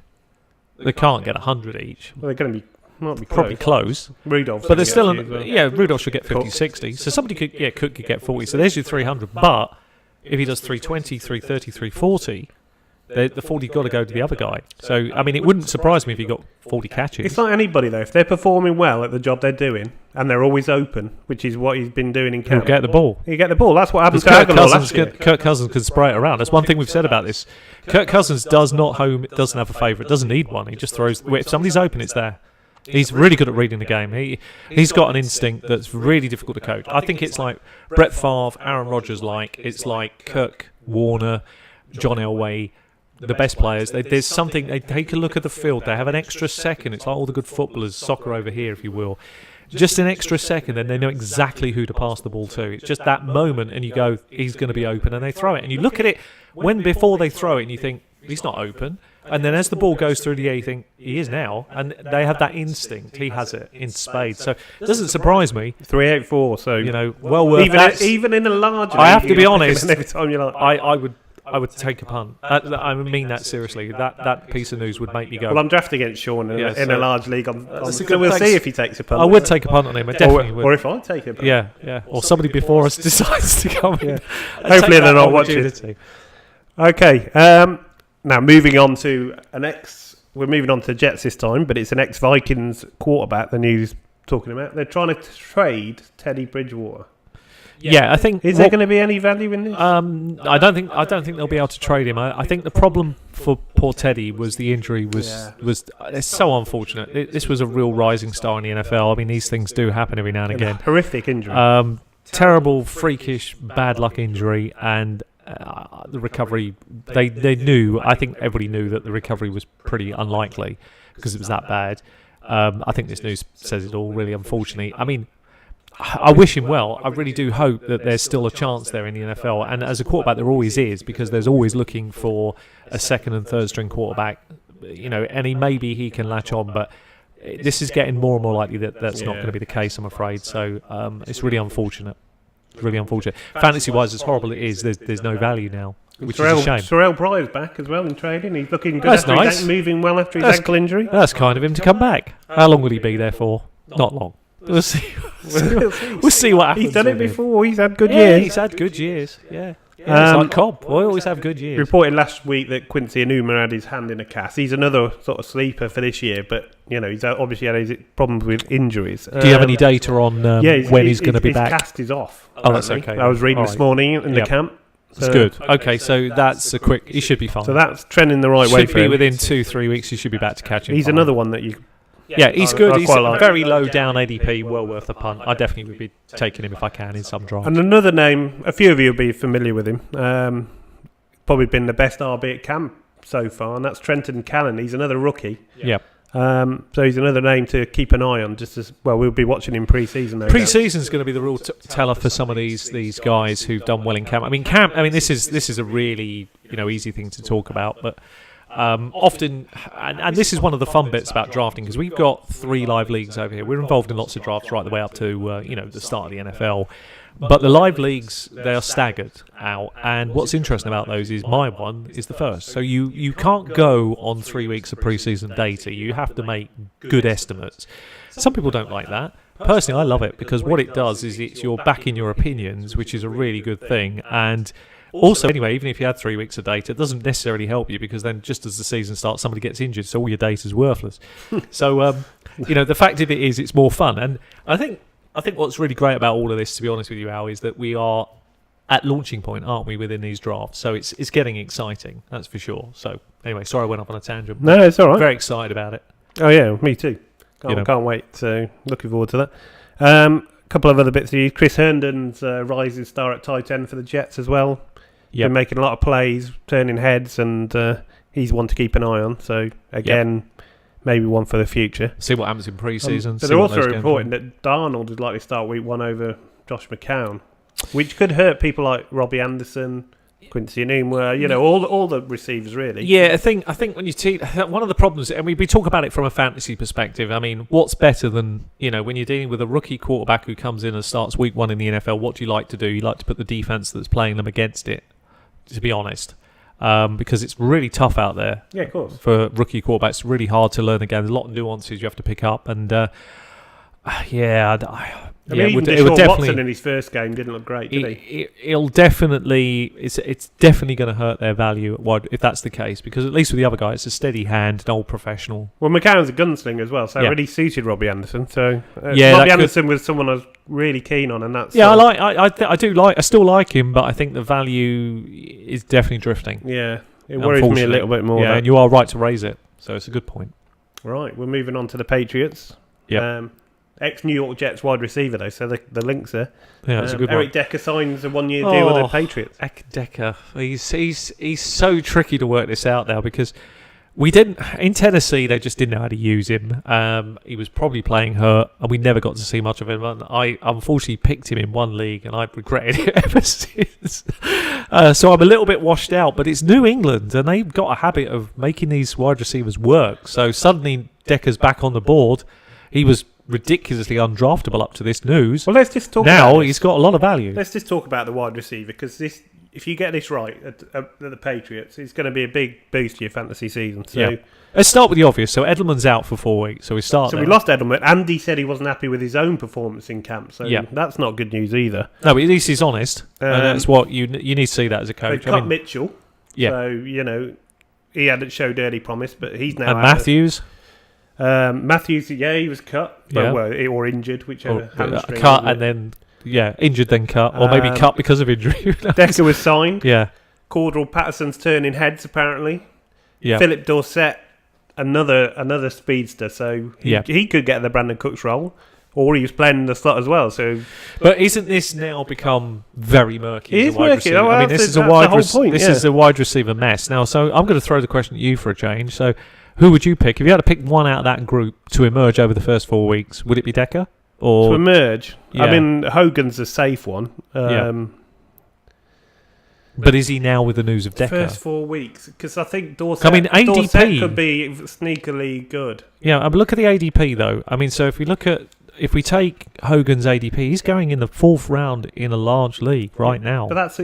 Speaker 2: They can't get 100 each.
Speaker 1: Well, they're going to be
Speaker 2: probably close.
Speaker 1: Rudolph,
Speaker 2: but there's still Rudolph should get 50, 60. So somebody could get 40. So there's your 300. But if he does 320, 330, 340, the 40 got to go to the other guy. So I mean, it wouldn't surprise me if he got 40 catches.
Speaker 1: It's like anybody though. If they're performing well at the job they're doing and they're always open, which is what he's been doing in camp,
Speaker 2: he'll get the ball.
Speaker 1: You get the ball. That's what happens to Aguilar last year.
Speaker 2: Kirk Cousins can spray it around. That's one thing we've said about this. Kirk Cousins doesn't have a favourite. Doesn't need one. He just throws. If somebody's open, it's there. He's really good at reading the game. He's got an instinct that's really difficult to coach. I think it's like Brett Favre, Aaron Rodgers. It's like Kirk, Warner, John Elway, the best players. There's something. They take a look at the field. They have an extra second. It's like all the good footballers, soccer over here, if you will. Just an extra second, and they know exactly who to pass the ball to. It's just that moment, and you go, he's going to be open, and they throw it. And you look at it before they throw it, and you think he's not open. And then as the ball goes through the air, you think, he is now. And they have that instinct. He has it in spades. So it doesn't surprise me.
Speaker 1: 384, so...
Speaker 2: well worth
Speaker 1: even in a large...
Speaker 2: I have to be honest.
Speaker 1: Every time you're like,
Speaker 2: I would take a punt. I mean that seriously. That piece of news would make me go...
Speaker 1: Well, I'm drafting against Sean in a large league. We'll see if he takes a punt.
Speaker 2: I would take a punt on him. I definitely would.
Speaker 1: Or if I take a punt.
Speaker 2: Yeah. Or somebody before us decides to come in.
Speaker 1: Hopefully they're not watching. Okay. Now, moving on to we're moving on to the Jets this time, but it's an ex-Vikings quarterback the news talking about. They're trying to trade Teddy Bridgewater.
Speaker 2: Yeah, I think...
Speaker 1: Is there going to be any value in this?
Speaker 2: I don't think they'll be able to trade him. I think the problem for poor Teddy was the injury was it's so unfortunate. This was a real rising star in the NFL. I mean, these things do happen every now and again.
Speaker 1: Horrific injury.
Speaker 2: Terrible, freakish, bad luck injury, and... the recovery, they knew, I think everybody knew that the recovery was pretty unlikely because it was that bad. I think this news says it all, really, unfortunately. I mean, I wish him well. I really do hope that there's still a chance there in the NFL. And as a quarterback, there always is, because there's always looking for a second and third string quarterback, and maybe he can latch on, but this is getting more and more likely that's not going to be the case, I'm afraid. So it's really unfortunate. Really unfortunate. Fantasy-wise, as horrible it is, there's no value now, which is a shame.
Speaker 1: Terrell Pryor's back as well in trading. He's looking good.
Speaker 2: That's nice.
Speaker 1: Moving well after his ankle injury.
Speaker 2: That's kind of him to come back. How long will he be there for? Not long. We'll see. We'll see what happens.
Speaker 1: He's done it before. He's had good years.
Speaker 2: He's had good years. Yeah. It's like Cobb. We always have good years.
Speaker 1: Reported last week that Quincy Enunwa had his hand in a cast. He's another sort of sleeper for this year, but he's obviously had his problems with injuries.
Speaker 2: Do you have any data on when he's going to be back?
Speaker 1: His cast is off.
Speaker 2: Oh, that's okay.
Speaker 1: I was reading this morning in the camp.
Speaker 2: That's good. Okay, so that's a quick... He should be fine.
Speaker 1: So that's trending the right way for him.
Speaker 2: Should be within 2-3 weeks. He should be back to catching.
Speaker 1: He's another one that you...
Speaker 2: Yeah, he's good. He's
Speaker 1: quite like.
Speaker 2: very low down ADP, well worth a punt. I definitely would be taking him if I can in some draft.
Speaker 1: And another name, a few of you will be familiar with him. Probably been the best RB at camp so far, and that's Trenton Cannon. He's another rookie.
Speaker 2: Yeah.
Speaker 1: So he's another name to keep an eye on. Just as well, we'll be watching him pre-season.
Speaker 2: Pre-season's going to be the real teller for some of these guys who've done well in camp. I mean, this is a really easy thing to talk about, but Often, and this is one of the fun bits about drafting, because we've got 3 live leagues over here. We're involved in lots of drafts right the way up to the start of the NFL. But the live leagues, they are staggered out, and what's interesting about those is my one is the first. So you can't go on 3 weeks of preseason data. You have to make good estimates. Some people don't like that. Personally, I love it, because what it does is you're backing your opinions, which is a really good thing. And also, anyway, even if you had 3 weeks of data, it doesn't necessarily help you, because then just as the season starts, somebody gets injured, so all your data is worthless. So, the fact of it is, it's more fun. And I think what's really great about all of this, to be honest with you, Al, is that we are at launching point, aren't we, within these drafts? So it's getting exciting, that's for sure. So anyway, sorry I went off on a tangent.
Speaker 1: No, it's all right.
Speaker 2: Very excited about it.
Speaker 1: Oh yeah, me too. Can't wait. So looking forward to that. Couple of other bits of news. Chris Herndon's rising star at tight end for the Jets as well.
Speaker 2: Yep.
Speaker 1: Been making a lot of plays, turning heads, and he's one to keep an eye on. So again, maybe one for the future.
Speaker 2: See what happens in pre-season.
Speaker 1: But they're also reporting that Darnold would likely start week 1 over Josh McCown, which could hurt people like Robbie Anderson, Quincy Enunwa, all the receivers really.
Speaker 2: Yeah, I think when you one of the problems, and we talk about it from a fantasy perspective. I mean, what's better than when you're dealing with a rookie quarterback who comes in and starts week 1 in the NFL? What do you like to do? You like to put the defense that's playing them against it. To be honest, because it's really tough out there.
Speaker 1: Yeah, of course.
Speaker 2: For rookie quarterbacks, it's really hard to learn again. There's a lot of nuances you have to pick up, and
Speaker 1: Even Deshaun Watson in his first game didn't look great, did he?
Speaker 2: It'll definitely, it's definitely going to hurt their value if that's the case, because at least with the other guy, it's a steady hand, an old professional.
Speaker 1: Well, McCown's a gunslinger as well, so it really suited Robbie Anderson. So Robbie Anderson was someone I was really keen on, and that's
Speaker 2: I still like him, but I think the value is definitely drifting.
Speaker 1: Yeah, it worries me a little bit more.
Speaker 2: Yeah, and you are right to raise it, so it's a good point.
Speaker 1: Right, we're moving on to the Patriots.
Speaker 2: Yeah.
Speaker 1: Ex-New York Jets wide receiver, though, so the link's there.
Speaker 2: Yeah, that's a good one.
Speaker 1: Eric Decker signs a 1-year deal with the Patriots.
Speaker 2: Eric Decker, he's so tricky to work this out now, because we didn't in Tennessee. They just didn't know how to use him. He was probably playing hurt, and we never got to see much of him. And I unfortunately picked him in one league, and I've regretted it ever since. So I'm a little bit washed out. But it's New England, and they've got a habit of making these wide receivers work. So suddenly Decker's back on the board. He was ridiculously undraftable up to this news.
Speaker 1: Well, let's just talk
Speaker 2: now. He's got a lot of value.
Speaker 1: Let's just talk about the wide receiver, because if you get this right at the Patriots, it's going to be a big boost to your fantasy season. So
Speaker 2: let's start with the obvious. So Edelman's out for 4 weeks, so we start.
Speaker 1: So
Speaker 2: there.
Speaker 1: we lost Edelman. Andy said he wasn't happy with his own performance in camp, so that's not good news either.
Speaker 2: No, but at least he's honest, and that's what you need to see that as a coach.
Speaker 1: They cut Mitchell, so he hadn't showed early promise, but he's now
Speaker 2: and Matthews.
Speaker 1: Matthews, he was cut, or injured, whichever.
Speaker 2: Cut and then injured then cut, or maybe cut because of injury.
Speaker 1: Decker was signed.
Speaker 2: Yeah.
Speaker 1: Cordell Patterson's turning heads apparently.
Speaker 2: Yeah.
Speaker 1: Philip Dorsett, another speedster, so he could get the Brandon Cooks role, or he was playing in the slot as well. So,
Speaker 2: but isn't this now become very murky?
Speaker 1: It is murky.
Speaker 2: I mean, this is a wide receiver mess now. So I'm going to throw the question at you for a change. So, who would you pick if you had to pick one out of that group to emerge over the first 4 weeks? Would it be Decker? Or
Speaker 1: to emerge? Yeah. I mean, Hogan's a safe one.
Speaker 2: But is he now with the news of Decker?
Speaker 1: First 4 weeks, because I think Dorsett
Speaker 2: ADP
Speaker 1: could be sneakily good.
Speaker 2: Yeah, but look at the ADP though. I mean, so if we take Hogan's ADP, he's going in the 4th round in a large league right now.
Speaker 1: But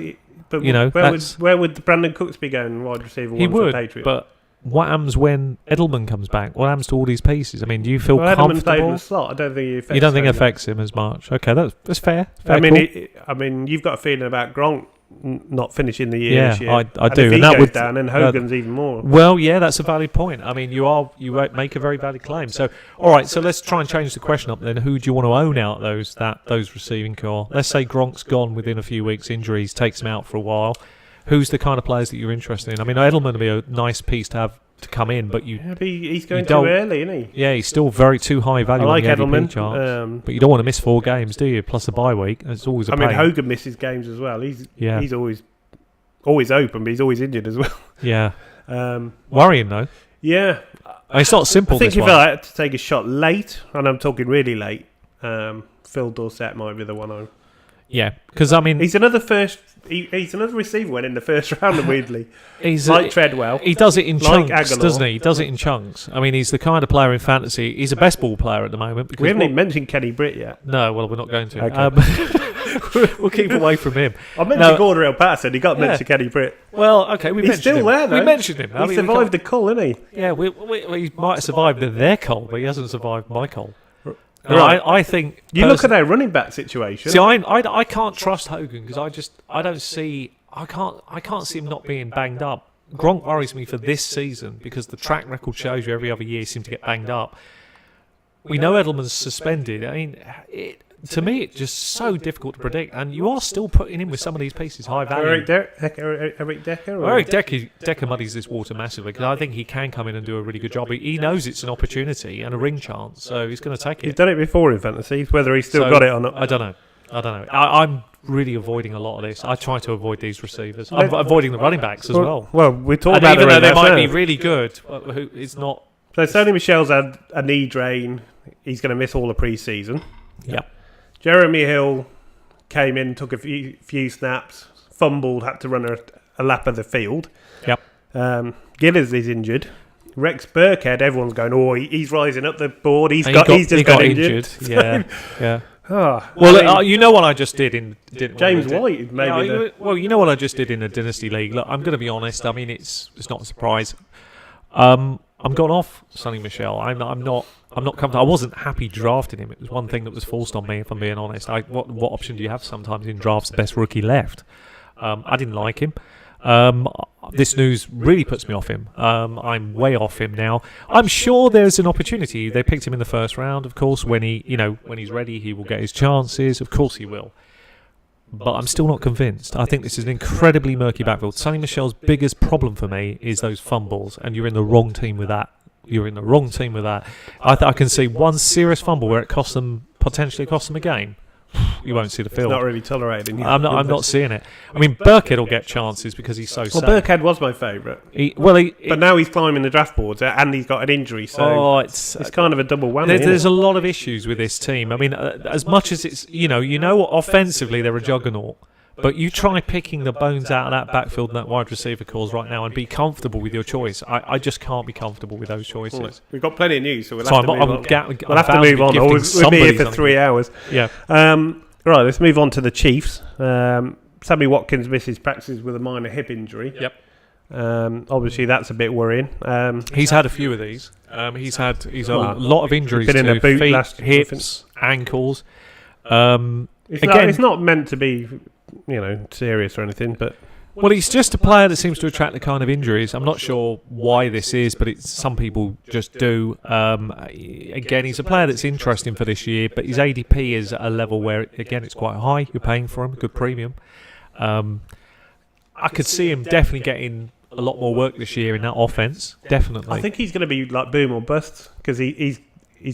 Speaker 1: where would Brandon Cooks be going wide receiver one for the Patriots?
Speaker 2: But what happens when Edelman comes back? What happens to all these pieces? I mean, do you feel comfortable?
Speaker 1: Edelman played in the slot. I don't think he affects.
Speaker 2: You don't think it affects him as much? Okay, that's fair.
Speaker 1: I mean, you've got a feeling about Gronk not finishing the year this year.
Speaker 2: I do.
Speaker 1: If he goes down, and Hogan's even more.
Speaker 2: Well, yeah, that's a valid point. I mean, you make a very valid claim. So, all right, so let's try and change the question up then. Who do you want to own out those receiving core? Let's say Gronk's gone within a few weeks. Injuries takes him out for a while. Who's the kind of players that you're interested in? I mean, Edelman would be a nice piece to have to come in, but
Speaker 1: he's going too early, isn't he?
Speaker 2: Yeah, he's still too high value. I like on the Edelman charts, but you don't want to miss 4 games, do you? Plus a bye week. It's always a pain.
Speaker 1: I mean, Hogan misses games as well. He's always open, but he's always injured as well.
Speaker 2: Yeah, worrying though.
Speaker 1: Yeah,
Speaker 2: it's not simple.
Speaker 1: I think if I had to take a shot late, and I'm talking really late, Phil Dorsett might be the one.
Speaker 2: Yeah, because I mean,
Speaker 1: he's another receiver went in the first round. Weirdly,
Speaker 2: he's
Speaker 1: like Treadwell.
Speaker 2: He does it in
Speaker 1: like
Speaker 2: chunks,
Speaker 1: Aguilar.
Speaker 2: doesn't he? He does it in chunks. I mean, he's the kind of player in fantasy. He's a best ball player at the moment. Because
Speaker 1: we haven't even mentioned Kenny Britt yet.
Speaker 2: No, well, we're not going to.
Speaker 1: Okay.
Speaker 2: We'll keep away from him.
Speaker 1: I mentioned Gordon Patterson. He got mentioned Kenny Britt.
Speaker 2: Well, okay,
Speaker 1: he's still there, though.
Speaker 2: We mentioned him.
Speaker 1: He survived the cull, didn't he?
Speaker 2: Yeah, he might have survived their cull, but he hasn't survived my cull.
Speaker 1: Right.
Speaker 2: I think
Speaker 1: you look at their running back situation.
Speaker 2: See, I can't trust Hogan because I can't see him not being banged up. Gronk worries me for this season because the track record shows you every other year he seems to get banged up. We know Edelman's suspended. I mean, to me, it's just so difficult to predict, and you are still putting in with some of these pieces high value.
Speaker 1: Eric Decker?
Speaker 2: Eric Decker muddies this water massively because I think he can come in and do a really good job. He knows it's an opportunity and a ring chance, so he's going to take it.
Speaker 1: He's done it before in fantasy. Whether he's still got it or not,
Speaker 2: I don't know. I'm really avoiding a lot of this. I try to avoid these receivers. I'm avoiding the running backs as well.
Speaker 1: Well, we talked about
Speaker 2: even though they might be really good, it's not.
Speaker 1: So Sonny Michel's had a knee drain. He's going to miss all the preseason.
Speaker 2: Yeah.
Speaker 1: Jeremy Hill came in, took a few snaps, fumbled, had to run a lap of the field.
Speaker 2: Yep.
Speaker 1: Gillers is injured. Rex Burkhead, everyone's going, he's rising up the board. He's just got injured.
Speaker 2: Yeah.
Speaker 1: Well,
Speaker 2: you know what I just did in
Speaker 1: James White, maybe.
Speaker 2: Well, you know what I just did in the Dynasty League. Look, I'm going to be honest. I mean, it's not a surprise. I'm gone off Sonny Michel. I'm not comfortable. I wasn't happy drafting him. It was one thing that was forced on me, if I'm being honest. What option do you have sometimes in drafts? The best rookie left. I didn't like him. This news really puts me off him. I'm way off him now. I'm sure there's an opportunity. They picked him in the first round, of course. When he's ready, he will get his chances. Of course, he will. But I'm still not convinced. I think this is an incredibly murky backfield. Sonny Michel's biggest problem for me is those fumbles, and you're in the wrong team with that. I can see one serious fumble where it potentially costs them a game. You won't see the field.
Speaker 1: It's not really tolerated.
Speaker 2: I'm not seeing it. I mean, Burkhead will get chances because he's so safe.
Speaker 1: Well, Burkhead was my favourite. But now he's climbing the draft boards and he's got an injury, so it's kind of a double whammy.
Speaker 2: There's a lot of issues with this team. I mean, as much as it's offensively they're a juggernaut, but you try picking the bones out of that backfield and that wide receiver calls right now and be comfortable with your choice. I just can't be comfortable with those choices.
Speaker 1: We've got plenty of news, so we'll have to move on.
Speaker 2: We'll have to move on.
Speaker 1: We'll be here for 3 hours.
Speaker 2: Yeah.
Speaker 1: Right, let's move on to the Chiefs. Sammy Watkins misses practices with a minor hip injury.
Speaker 2: Yep.
Speaker 1: Obviously, that's a bit worrying.
Speaker 2: He's had a few of these. He's a lot of injuries
Speaker 1: been in
Speaker 2: to
Speaker 1: a boot
Speaker 2: feet, hips, ankles.
Speaker 1: It's not meant to be, serious or anything, but.
Speaker 2: Well, he's just a player that seems to attract the kind of injuries. I'm not sure why this is, but some people just do. Again, he's a player that's interesting for this year, but his ADP is at a level where, again, it's quite high. You're paying for him, good premium. I could see him definitely getting a lot more work this year in that offense. Definitely.
Speaker 1: I think he's going to be like boom or bust because he's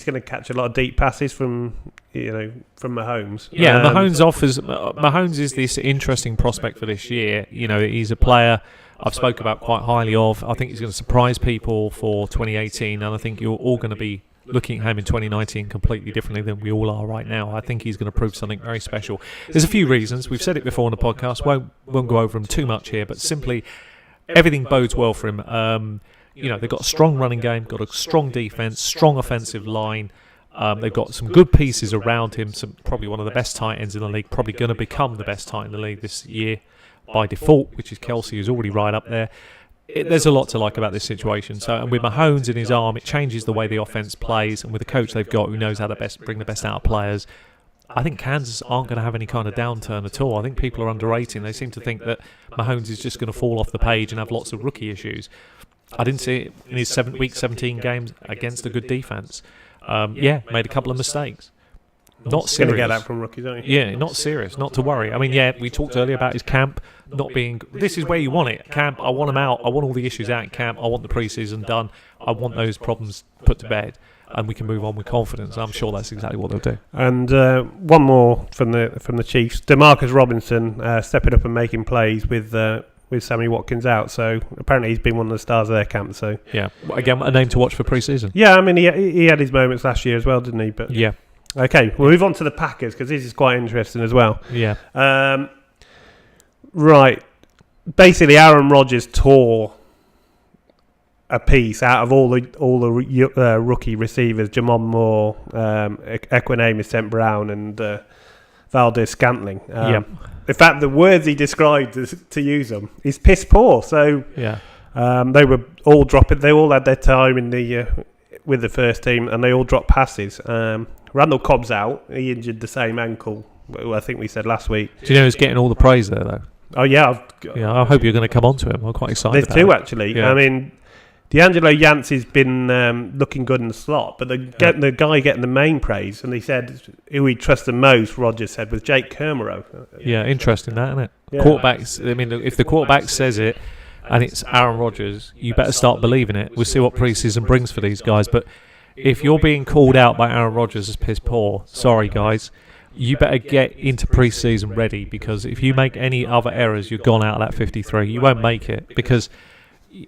Speaker 1: going to catch a lot of deep passes from Mahomes.
Speaker 2: Yeah, Mahomes is this interesting prospect for this year. He's a player I've spoke about quite highly of. I think he's going to surprise people for 2018, and I think you're all going to be looking at him in 2019 completely differently than we all are right now. I think he's going to prove something very special. There's a few reasons. We've said it before on the podcast. Won't go over them too much here, but simply everything bodes well for him. They've got a strong running game, got a strong defense, strong offensive line. They've got some good pieces around him. Probably one of the best tight ends in the league. Probably going to become the best tight end in the league this year by default, which is Kelsey, who's already right up there. There's a lot to like about this situation. And with Mahomes in his arm, it changes the way the offense plays. And with the coach they've got, who knows how to bring the best out of players, I think Kansas aren't going to have any kind of downturn at all. I think people are underrating. They seem to think that Mahomes is just going to fall off the page and have lots of rookie issues. I didn't see it in his week 17 games against a good defense. Made a couple of mistakes. Not serious.
Speaker 1: Going to get that from rookies, aren't you?
Speaker 2: Yeah, not serious, not to worry. I mean, we talked earlier about his camp not being. This is where you want it. Camp, I want him out. I want all the issues out in camp. I want the preseason done. I want those problems put to bed, and we can move on with confidence. I'm sure that's exactly what they'll do.
Speaker 1: And one more from the Chiefs. DeMarcus Robinson stepping up and making plays with Sammy Watkins out, so apparently he's been one of the stars of their camp. So
Speaker 2: yeah, again, a name to watch for preseason.
Speaker 1: Yeah, I mean he had his moments last year as well, didn't he? But
Speaker 2: yeah.
Speaker 1: Okay, we'll move on to the Packers because this is quite interesting as well.
Speaker 2: Yeah.
Speaker 1: Right. Basically, Aaron Rodgers tore a piece out of all the rookie receivers: Jamon Moore, Equanimeous St. Brown, and Valdez Scantling. In fact, the words he described to use them is piss poor. So they were all dropping. They all had their time in the with the first team, and they all dropped passes. Randall Cobb's out. He injured the same ankle. I think we said last week.
Speaker 2: Do you know who's getting all the praise there though?
Speaker 1: Oh yeah,
Speaker 2: I hope you're going to come on to him. I'm quite excited.
Speaker 1: There's
Speaker 2: about
Speaker 1: two
Speaker 2: it.
Speaker 1: actually.
Speaker 2: Yeah.
Speaker 1: I mean, D'Angelo Yancey's been looking good in the slot, but the guy getting the main praise, and he said who he trusted most, Rodgers said, was Jake Kermero.
Speaker 2: Yeah, interesting that, isn't it?
Speaker 1: Yeah.
Speaker 2: Quarterbacks. I mean, if the quarterback says it, and it's Aaron Rodgers, you better start believing it. We'll see what preseason brings for these guys, but if you're being called out by Aaron Rodgers as piss poor, sorry guys, you better get into preseason ready, because if you make any other errors, you're gone out of that 53. You won't make it, because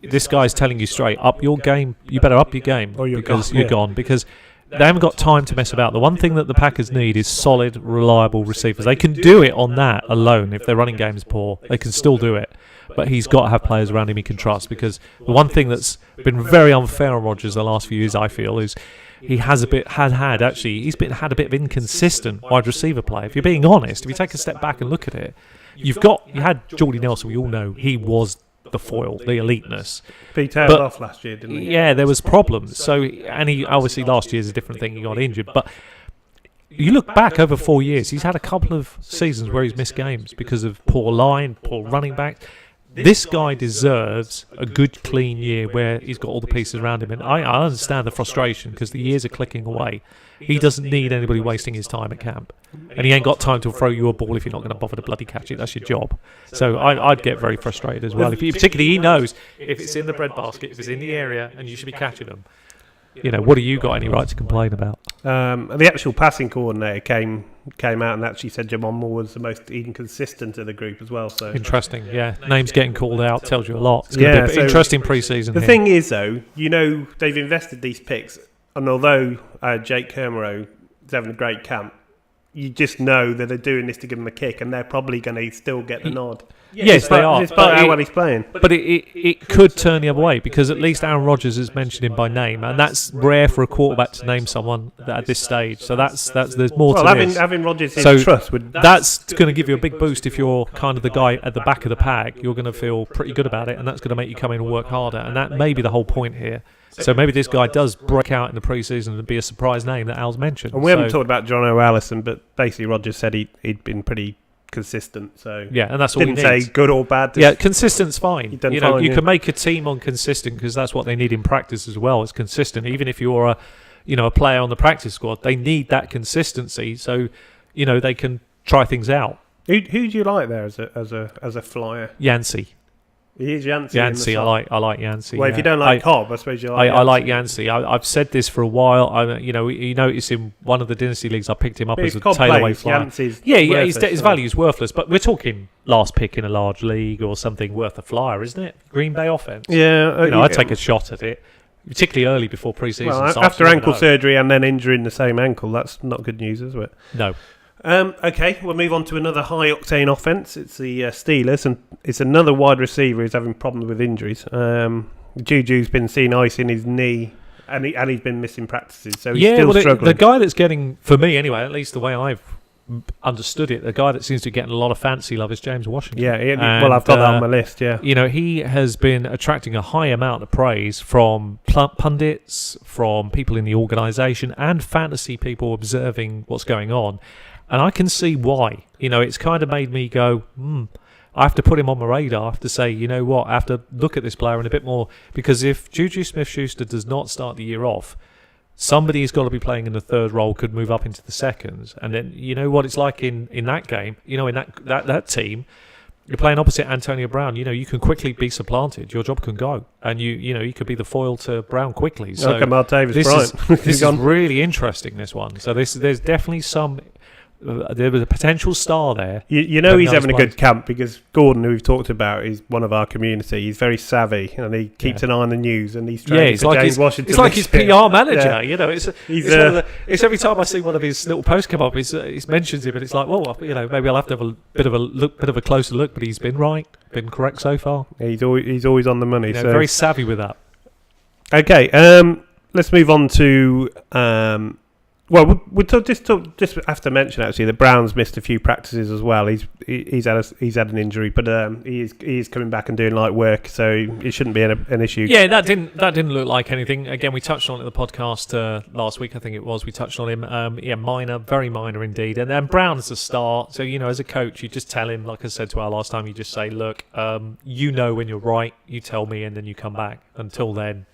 Speaker 2: this guy's telling you straight, up your game. You better up your game, because you're gone. Because they haven't got time to mess about. The one thing that the Packers need is solid, reliable receivers. They can do it on that alone. If their running game is poor, they can still do it. But he's got to have players around him he can trust, because the one thing that's been very unfair on Rodgers the last few years, I feel, is he has had a bit of inconsistent wide receiver play. If you're being honest, if you take a step back and look at it, you had Jordy Nelson. We all know he was the foil, the eliteness.
Speaker 1: He tailed off last year, didn't he?
Speaker 2: Yeah, there was problems. So, and he obviously last year's a different thing. He got injured, but you look back over 4 years, he's had a couple of seasons where he's missed games because of poor line, poor running back. This guy deserves a good, clean year where he's got all the pieces around him. And I understand the frustration because the years are clicking away. He doesn't need anybody wasting his time at camp. And he ain't got time to throw you a ball if you're not going to bother to bloody catch it. That's your job. So I'd get very frustrated as well. Particularly he knows if it's in the breadbasket, if it's in the area, and you should be catching them. You know, what do you got any right to complain about?
Speaker 1: The actual passing coordinator came out and actually said Jamon Moore was the most inconsistent of the group as well. So
Speaker 2: interesting, yeah. Names getting called out tells you a lot. It's going to be an interesting pre-season.
Speaker 1: The thing is, though, they've invested these picks, and although Jake Kermero is having a great camp, you just know that they're doing this to give him a kick, and they're probably going to still get the nod.
Speaker 2: Yes, they are.
Speaker 1: Despite how well he's playing.
Speaker 2: But it could turn the other way, because at least Aaron Rodgers has mentioned him by name, and that's rare for a quarterback to name someone at this stage. So that's there's more to this.
Speaker 1: Having Rodgers in trust
Speaker 2: that's going to give you a big boost if you're kind of the guy at the back of the pack. You're going to feel pretty good about it, and that's going to make you come in and work harder. And that may be the whole point here. So maybe this guy does break out in the preseason and be a surprise name that Al's mentioned.
Speaker 1: And we haven't talked about John O'Allison, but basically Rodgers said he'd been pretty consistent. So
Speaker 2: yeah, and that's all
Speaker 1: didn't say good or bad.
Speaker 2: Yeah, consistent's fine. You
Speaker 1: can
Speaker 2: make a team on consistent, because that's what they need in practice as well. It's consistent. Even if you're a player on the practice squad, they need that consistency. So they can try things out.
Speaker 1: Who do you like there as a flyer?
Speaker 2: Yancey.
Speaker 1: He is Yancey.
Speaker 2: Yancey, I like Yancey.
Speaker 1: Well, if you don't like Cobb, I suppose you like.
Speaker 2: I like Yancey. I've said this for a while. You notice in one of the dynasty leagues, I picked him up as a tailaway flyer. His value is worthless. But we're talking last pick in a large league or something worth a flyer, isn't it? Green Bay offense.
Speaker 1: Yeah,
Speaker 2: I'd take a shot at it, particularly early before preseason starts.
Speaker 1: After ankle surgery and then injuring the same ankle, that's not good news, is it?
Speaker 2: No.
Speaker 1: Okay, we'll move on to another high-octane offense. It's the Steelers, and it's another wide receiver who's having problems with injuries. Juju's been seen icing his knee, and he's been missing practices, so he's still struggling.
Speaker 2: The guy that's getting, for me anyway, at least the way I've understood it, the guy that seems to be getting a lot of fancy love is James Washington.
Speaker 1: Yeah, I've got that on my list, yeah.
Speaker 2: He has been attracting a high amount of praise from pundits, from people in the organisation, and fantasy people observing what's going on. And I can see why. It's kind of made me go, I have to put him on my radar. I have to say, you know what, I have to look at this player in a bit more. Because if Juju Smith-Schuster does not start the year off, somebody who's got to be playing in the third role could move up into the seconds. And then, you know what it's like in that game, in that team, you're playing opposite Antonio Brown. You can quickly be supplanted. Your job can go. And, you could be the foil to Brown quickly. So
Speaker 1: Martavis Bryant.
Speaker 2: This is really interesting, this one. So there's definitely some There was a potential star there.
Speaker 1: You know he's having a good camp because Gordon, who we've talked about, is one of our community. He's very savvy and he keeps an eye on the news and he's training for James Washington.
Speaker 2: It's like his PR manager.
Speaker 1: Yeah.
Speaker 2: You know, it's every time I see one of his little posts come up, he mentions him and it's like, well, you know, maybe I'll have to have a bit of a closer look. But he's been correct so far.
Speaker 1: He's always on the money.
Speaker 2: You know,
Speaker 1: so
Speaker 2: very savvy with that.
Speaker 1: Okay, let's move on to. Well, just have to mention actually that Brown's missed a few practices as well. He's had an injury, but he is coming back and doing light work, so it shouldn't be an issue.
Speaker 2: Yeah, that didn't look like anything. Again, we touched on it in the podcast last week. I think it was. We touched on him. Minor, very minor indeed. And then Brown as a start. So you know, as a coach, you just tell him, like I said to our last time, you just say, look, you know when you're right. You tell me, and then you come back. Until then,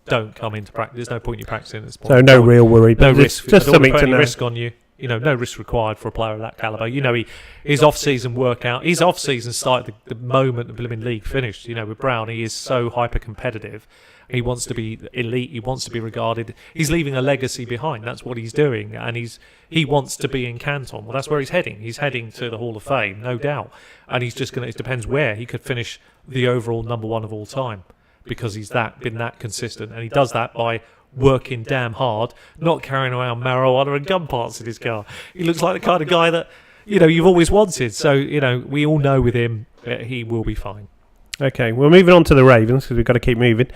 Speaker 2: don't come into practice. There's no point in you practicing at this point.
Speaker 1: So no real worry.
Speaker 2: No risk.
Speaker 1: Just something to know.
Speaker 2: Risk on you. You know, no risk required for a player of that calibre. You know, his off-season workout. His off-season started the moment the Blooming League finished. You know, with Brown, he is so hyper-competitive. He wants to be elite. He wants to be regarded. He's leaving a legacy behind. That's what he's doing, and he wants to be in Canton. Well, that's where he's heading. He's heading to the Hall of Fame, no doubt. And he's just going to. It depends where he could finish the overall number one of all time. Because he's been that consistent, and he does that by working damn hard, not carrying around marijuana and gun parts in his car. He looks like the kind of guy that you've always wanted. So we all know with him he will be fine.
Speaker 1: Okay, we're moving on to the Ravens because we've got to keep moving.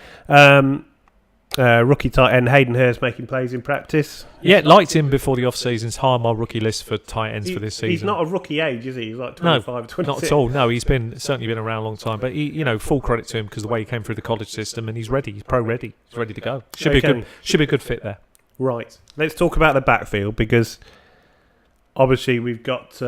Speaker 1: Rookie tight end Hayden Hurst making plays in practice.
Speaker 2: Yeah, liked him before the off-season. It's high on my rookie list for tight ends for this season.
Speaker 1: He's not a rookie age, is he? He's like 25, 26.
Speaker 2: Not at all. No, he's certainly been around a long time. But full credit to him because the way he came through the college system, and he's ready. He's pro-ready. He's ready to go. Should be a good fit there.
Speaker 1: Right. Let's talk about the backfield because obviously we've got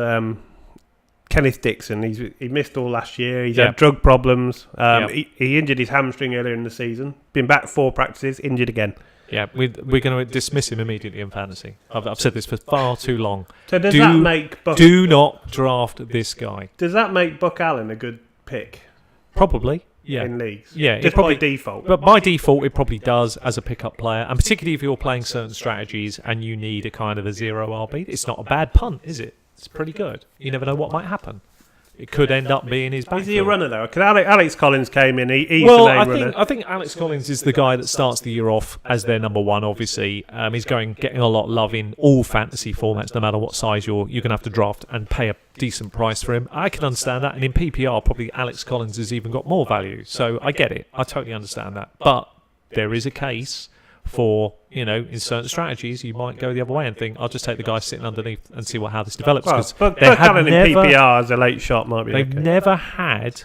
Speaker 1: Kenneth Dixon. He missed all last year. He's had drug problems. He injured his hamstring earlier in the season. Been back 4 practices, injured again. Yeah,
Speaker 2: we're going to dismiss him immediately in fantasy. I've said this for far too long.
Speaker 1: So that make Buck...
Speaker 2: Do not draft this guy.
Speaker 1: Does that make Buck Allen a good pick?
Speaker 2: Probably, yeah.
Speaker 1: In leagues?
Speaker 2: Yeah.
Speaker 1: Just by default?
Speaker 2: But by default, it probably does as a pickup player. And particularly if you're playing certain strategies and you need a kind of a 0 RB. It's not a bad punt, is it? It's pretty good. You never know what might happen. It could end up being his backfield.
Speaker 1: Is he a runner though? Because Alex Collins came in. He's
Speaker 2: runner. I think Alex Collins is the guy that starts the year off as their number one. Obviously, he's getting a lot of love in all fantasy formats, no matter what size you're going to have to draft and pay a decent price for him. I can understand that, and in PPR, probably Alex Collins has even got more value. So I get it. I totally understand that. But there is a case for, in certain strategies, you might go the other way and think, I'll just take the guy sitting underneath and see how this develops.
Speaker 1: But Allen in PPR as a late shot might be
Speaker 2: They've never had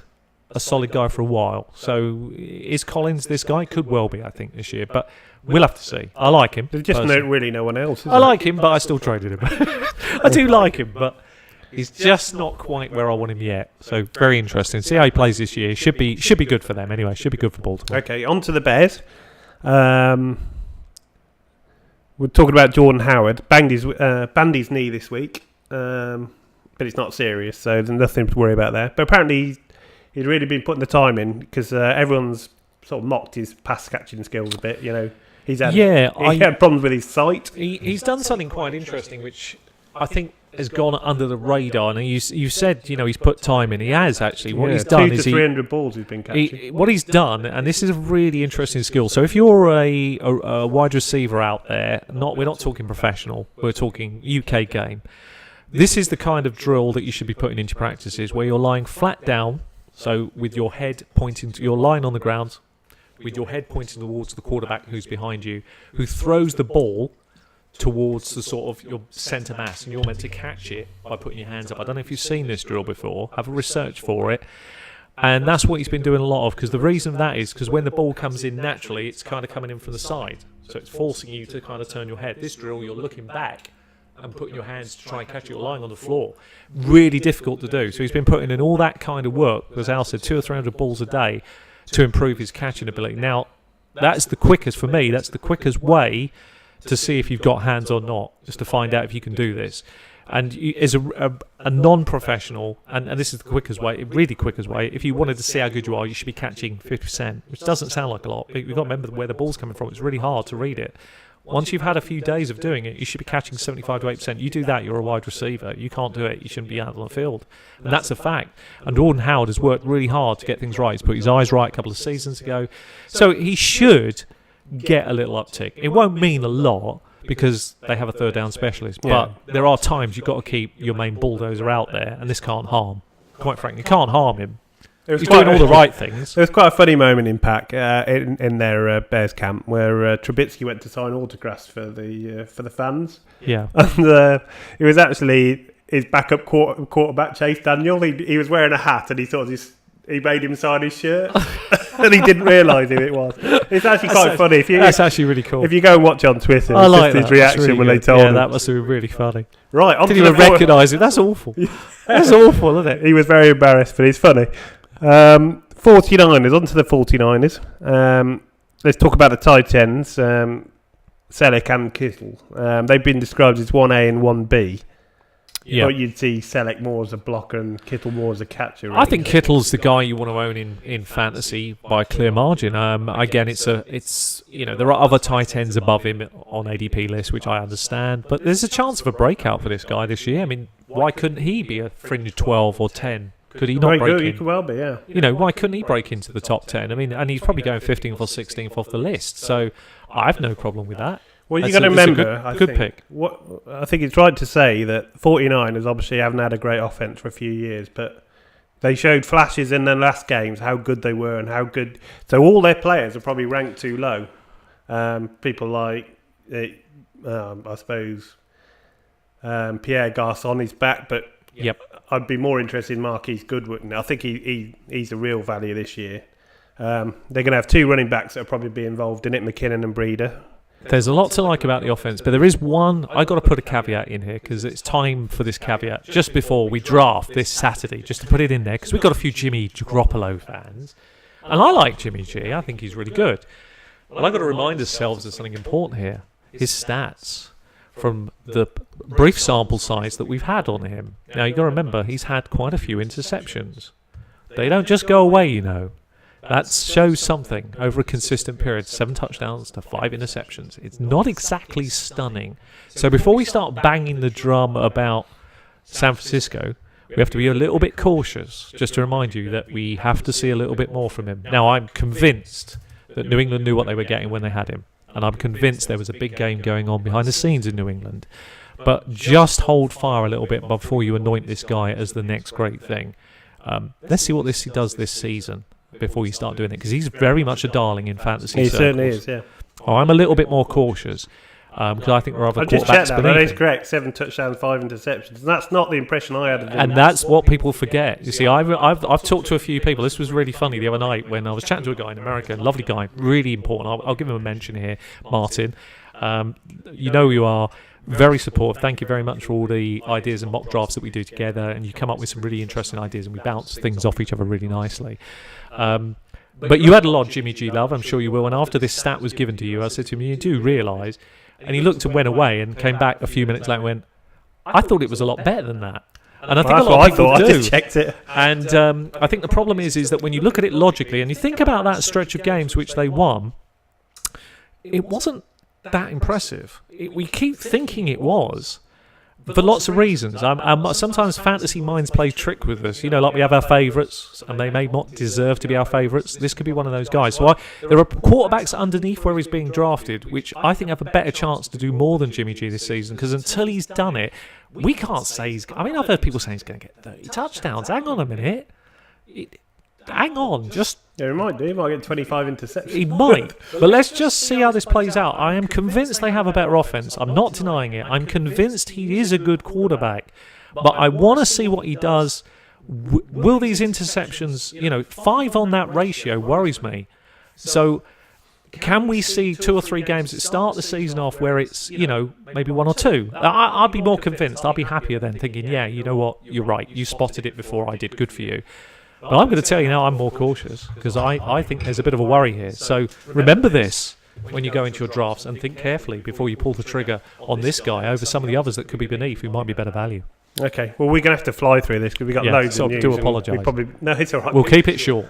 Speaker 2: a solid guy for a while. So is Collins this guy? Could well be, I think, this year. But we'll have to see. I like him.
Speaker 1: There's just really no one else,
Speaker 2: I like him, but I still traded him. I do like him, but he's just not quite where I want him yet. So very interesting. See how he plays this year. Should be good for them anyway. Should be good for Baltimore.
Speaker 1: Okay, on to the Bears. We're talking about Jordan Howard. Banged his knee this week, but it's not serious, so there's nothing to worry about there. But apparently he's really been putting the time in because everyone's sort of mocked his pass catching skills a bit. He had problems with his sight.
Speaker 2: He's done something quite interesting, which I think has gone under the radar. And you said, he's put time in. He has actually. What he's done is
Speaker 1: 300 balls he's been catching.
Speaker 2: What he's done, and this is a really interesting skill. So if you're a wide receiver out there, we're not talking professional, we're talking UK game. This is the kind of drill that you should be putting into practices, where you're lying flat down, so with your head pointing to, you're lying on the ground, with your head pointing towards the quarterback who's behind you, who throws the ball towards the sort of your centre mass, and you're meant to catch it by putting your hands up. I don't know if you've seen this drill before. Have a research for it. And that's what he's been doing a lot of, because the reason that is because when the ball comes in naturally, it's kind of coming in from the side. So it's forcing you to kind of turn your head. This drill, you're looking back and putting your hands to try and catch it. You're lying on the floor. Really difficult to do. So he's been putting in all that kind of work, as Al said, 200 or 300 balls a day to improve his catching ability. Now, that's the quickest, for me, that's the quickest way to see if you've got hands or not, just to find out if you can do this. And as a non-professional, and this is the quickest way, really quickest way, if you wanted to see how good you are, you should be catching 50%, which doesn't sound like a lot, but you've got to remember where the ball's coming from. It's really hard to read it. Once you've had a few days of doing it, you should be catching 75 to 8%. You do that, you're a wide receiver. You can't do it, you shouldn't be out on the field. And that's a fact. And Gordon Howard has worked really hard to get things right. He's put his eyes right a couple of seasons ago. So he should get a little uptick. It won't mean a lot because they have a third down specialist. But there are times you've got to keep your main bulldozer out there, and this can't harm. Quite frankly, you can't harm him. He's doing all the right things.
Speaker 1: There was quite a funny moment in Pack in their Bears camp where Trubisky went to sign autographs for the fans.
Speaker 2: Yeah,
Speaker 1: and it was actually his backup quarterback Chase Daniel. He was wearing a hat and he made him sign his shirt, and he didn't realise who it was. It's actually quite funny.
Speaker 2: That's actually really cool.
Speaker 1: If you go and watch on Twitter,
Speaker 2: I like
Speaker 1: his reaction
Speaker 2: really
Speaker 1: when
Speaker 2: good.
Speaker 1: they told him.
Speaker 2: That must have been really funny.
Speaker 1: Right,
Speaker 2: didn't even recognise him. That's awful. That's awful, isn't it?
Speaker 1: He was very embarrassed, but it's funny. 49ers, on to the 49ers. Let's talk about the tight ends, Selleck and Kittle. They've been described as 1A and 1B. Yeah. But you'd see Selleck more as a blocker and Kittle more as a catcher. Really.
Speaker 2: I think Kittle's the guy you want to own in fantasy by a clear margin. Again, it's there are other tight ends above him on ADP lists, which I understand, but there's a chance of a breakout for this guy this year. I mean, why couldn't he be a fringe 12 or 10? Could he not break in?
Speaker 1: He could well be, yeah.
Speaker 2: Why couldn't he break into the top 10? I mean, and he's probably going 15th or 16th off the list, so I have no problem with that.
Speaker 1: Well, you've got to remember, good pick. I think it's right to say that 49ers obviously haven't had a great offense for a few years, but they showed flashes in their last games how good they were and how good. So all their players are probably ranked too low. People like, I suppose, Pierre Garçon is back, but I'd be more interested in Marquise Goodwin. I think he's the real value this year. They're going to have two running backs that will probably be involved in it, McKinnon and Breeder.
Speaker 2: There's a lot to like about the offense, but there is one. I got to put a caveat in here because it's time for this caveat just before we draft this Saturday, just to put it in there because we've got a few Jimmy Garoppolo fans, and I like Jimmy G. I think he's really good. But I've got to remind ourselves of something important here: his stats from the brief sample size that we've had on him. Now you've got to remember he's had quite a few interceptions. They don't just go away, That shows something over a consistent period. 7 touchdowns to 5 interceptions. It's not exactly stunning. So before we start banging the drum about San Francisco, we have to be a little bit cautious, just to remind you that we have to see a little bit more from him. Now, I'm convinced that New England knew what they were getting when they had him. And I'm convinced there was a big game going on behind the scenes in New England. But just hold fire a little bit before you anoint this guy as the next great thing. Let's see what he does this season before you start doing it, because he's very much a darling in fantasy circles.
Speaker 1: He certainly is, yeah.
Speaker 2: I'm a little bit more cautious because I think there are other quarterbacks beneath
Speaker 1: that is
Speaker 2: him.
Speaker 1: correct. 7 touchdowns, 5 interceptions. And that's not the impression I had of him.
Speaker 2: And that's what people forget. You see, I've talked to a few people. This was really funny the other night when I was chatting to a guy in America, a lovely guy, really important. I'll give him a mention here, Martin. You know you are very supportive. Thank you very much for all the ideas and mock drafts that we do together, and you come up with some really interesting ideas, and we bounce things off each other really nicely. But you had a lot of Jimmy G love, I'm sure you will. And after this stat was given to you, I said to him, you do realise, and he looked and went away and came back a few minutes later and went, I thought it was a lot better than that. And I think a lot of people do.
Speaker 1: I just checked it.
Speaker 2: And I think the problem is that when you look at it logically and you think about that stretch of games which they won, it wasn't that impressive. We keep thinking it was, for lots of reasons. Sometimes fantasy minds play trick with us. Like we have our favourites, and they may not deserve to be our favourites. This could be one of those guys. So there are quarterbacks underneath where he's being drafted, which I think have a better chance to do more than Jimmy G this season, because until he's done it, we can't say I've heard people saying he's going to get 30 touchdowns. Hang on a minute. Hang on, just...
Speaker 1: Yeah, he might do. He might get 25 interceptions.
Speaker 2: He might. But let's just see how this plays out. I am convinced they have a better offense. I'm not denying it. I'm convinced he is a good quarterback. But I want to see what he does. Will these interceptions, 5 on that ratio worries me. So can we see 2 or 3 games that start the season off where it's, maybe 1 or 2? I'd be more convinced. I'd be happier then thinking, yeah, you know what? You're right. You spotted it before I did. Good for you. But I'm going to tell you now I'm more cautious because I think there's a bit of a worry here. So remember this when you go into your drafts and think carefully before you pull the trigger on this guy over some of the others that could be beneath who might be better value.
Speaker 1: Okay, well, we're going to have to fly through this because we've got loads of news.
Speaker 2: Do apologise.
Speaker 1: No, it's all right.
Speaker 2: We'll keep it short.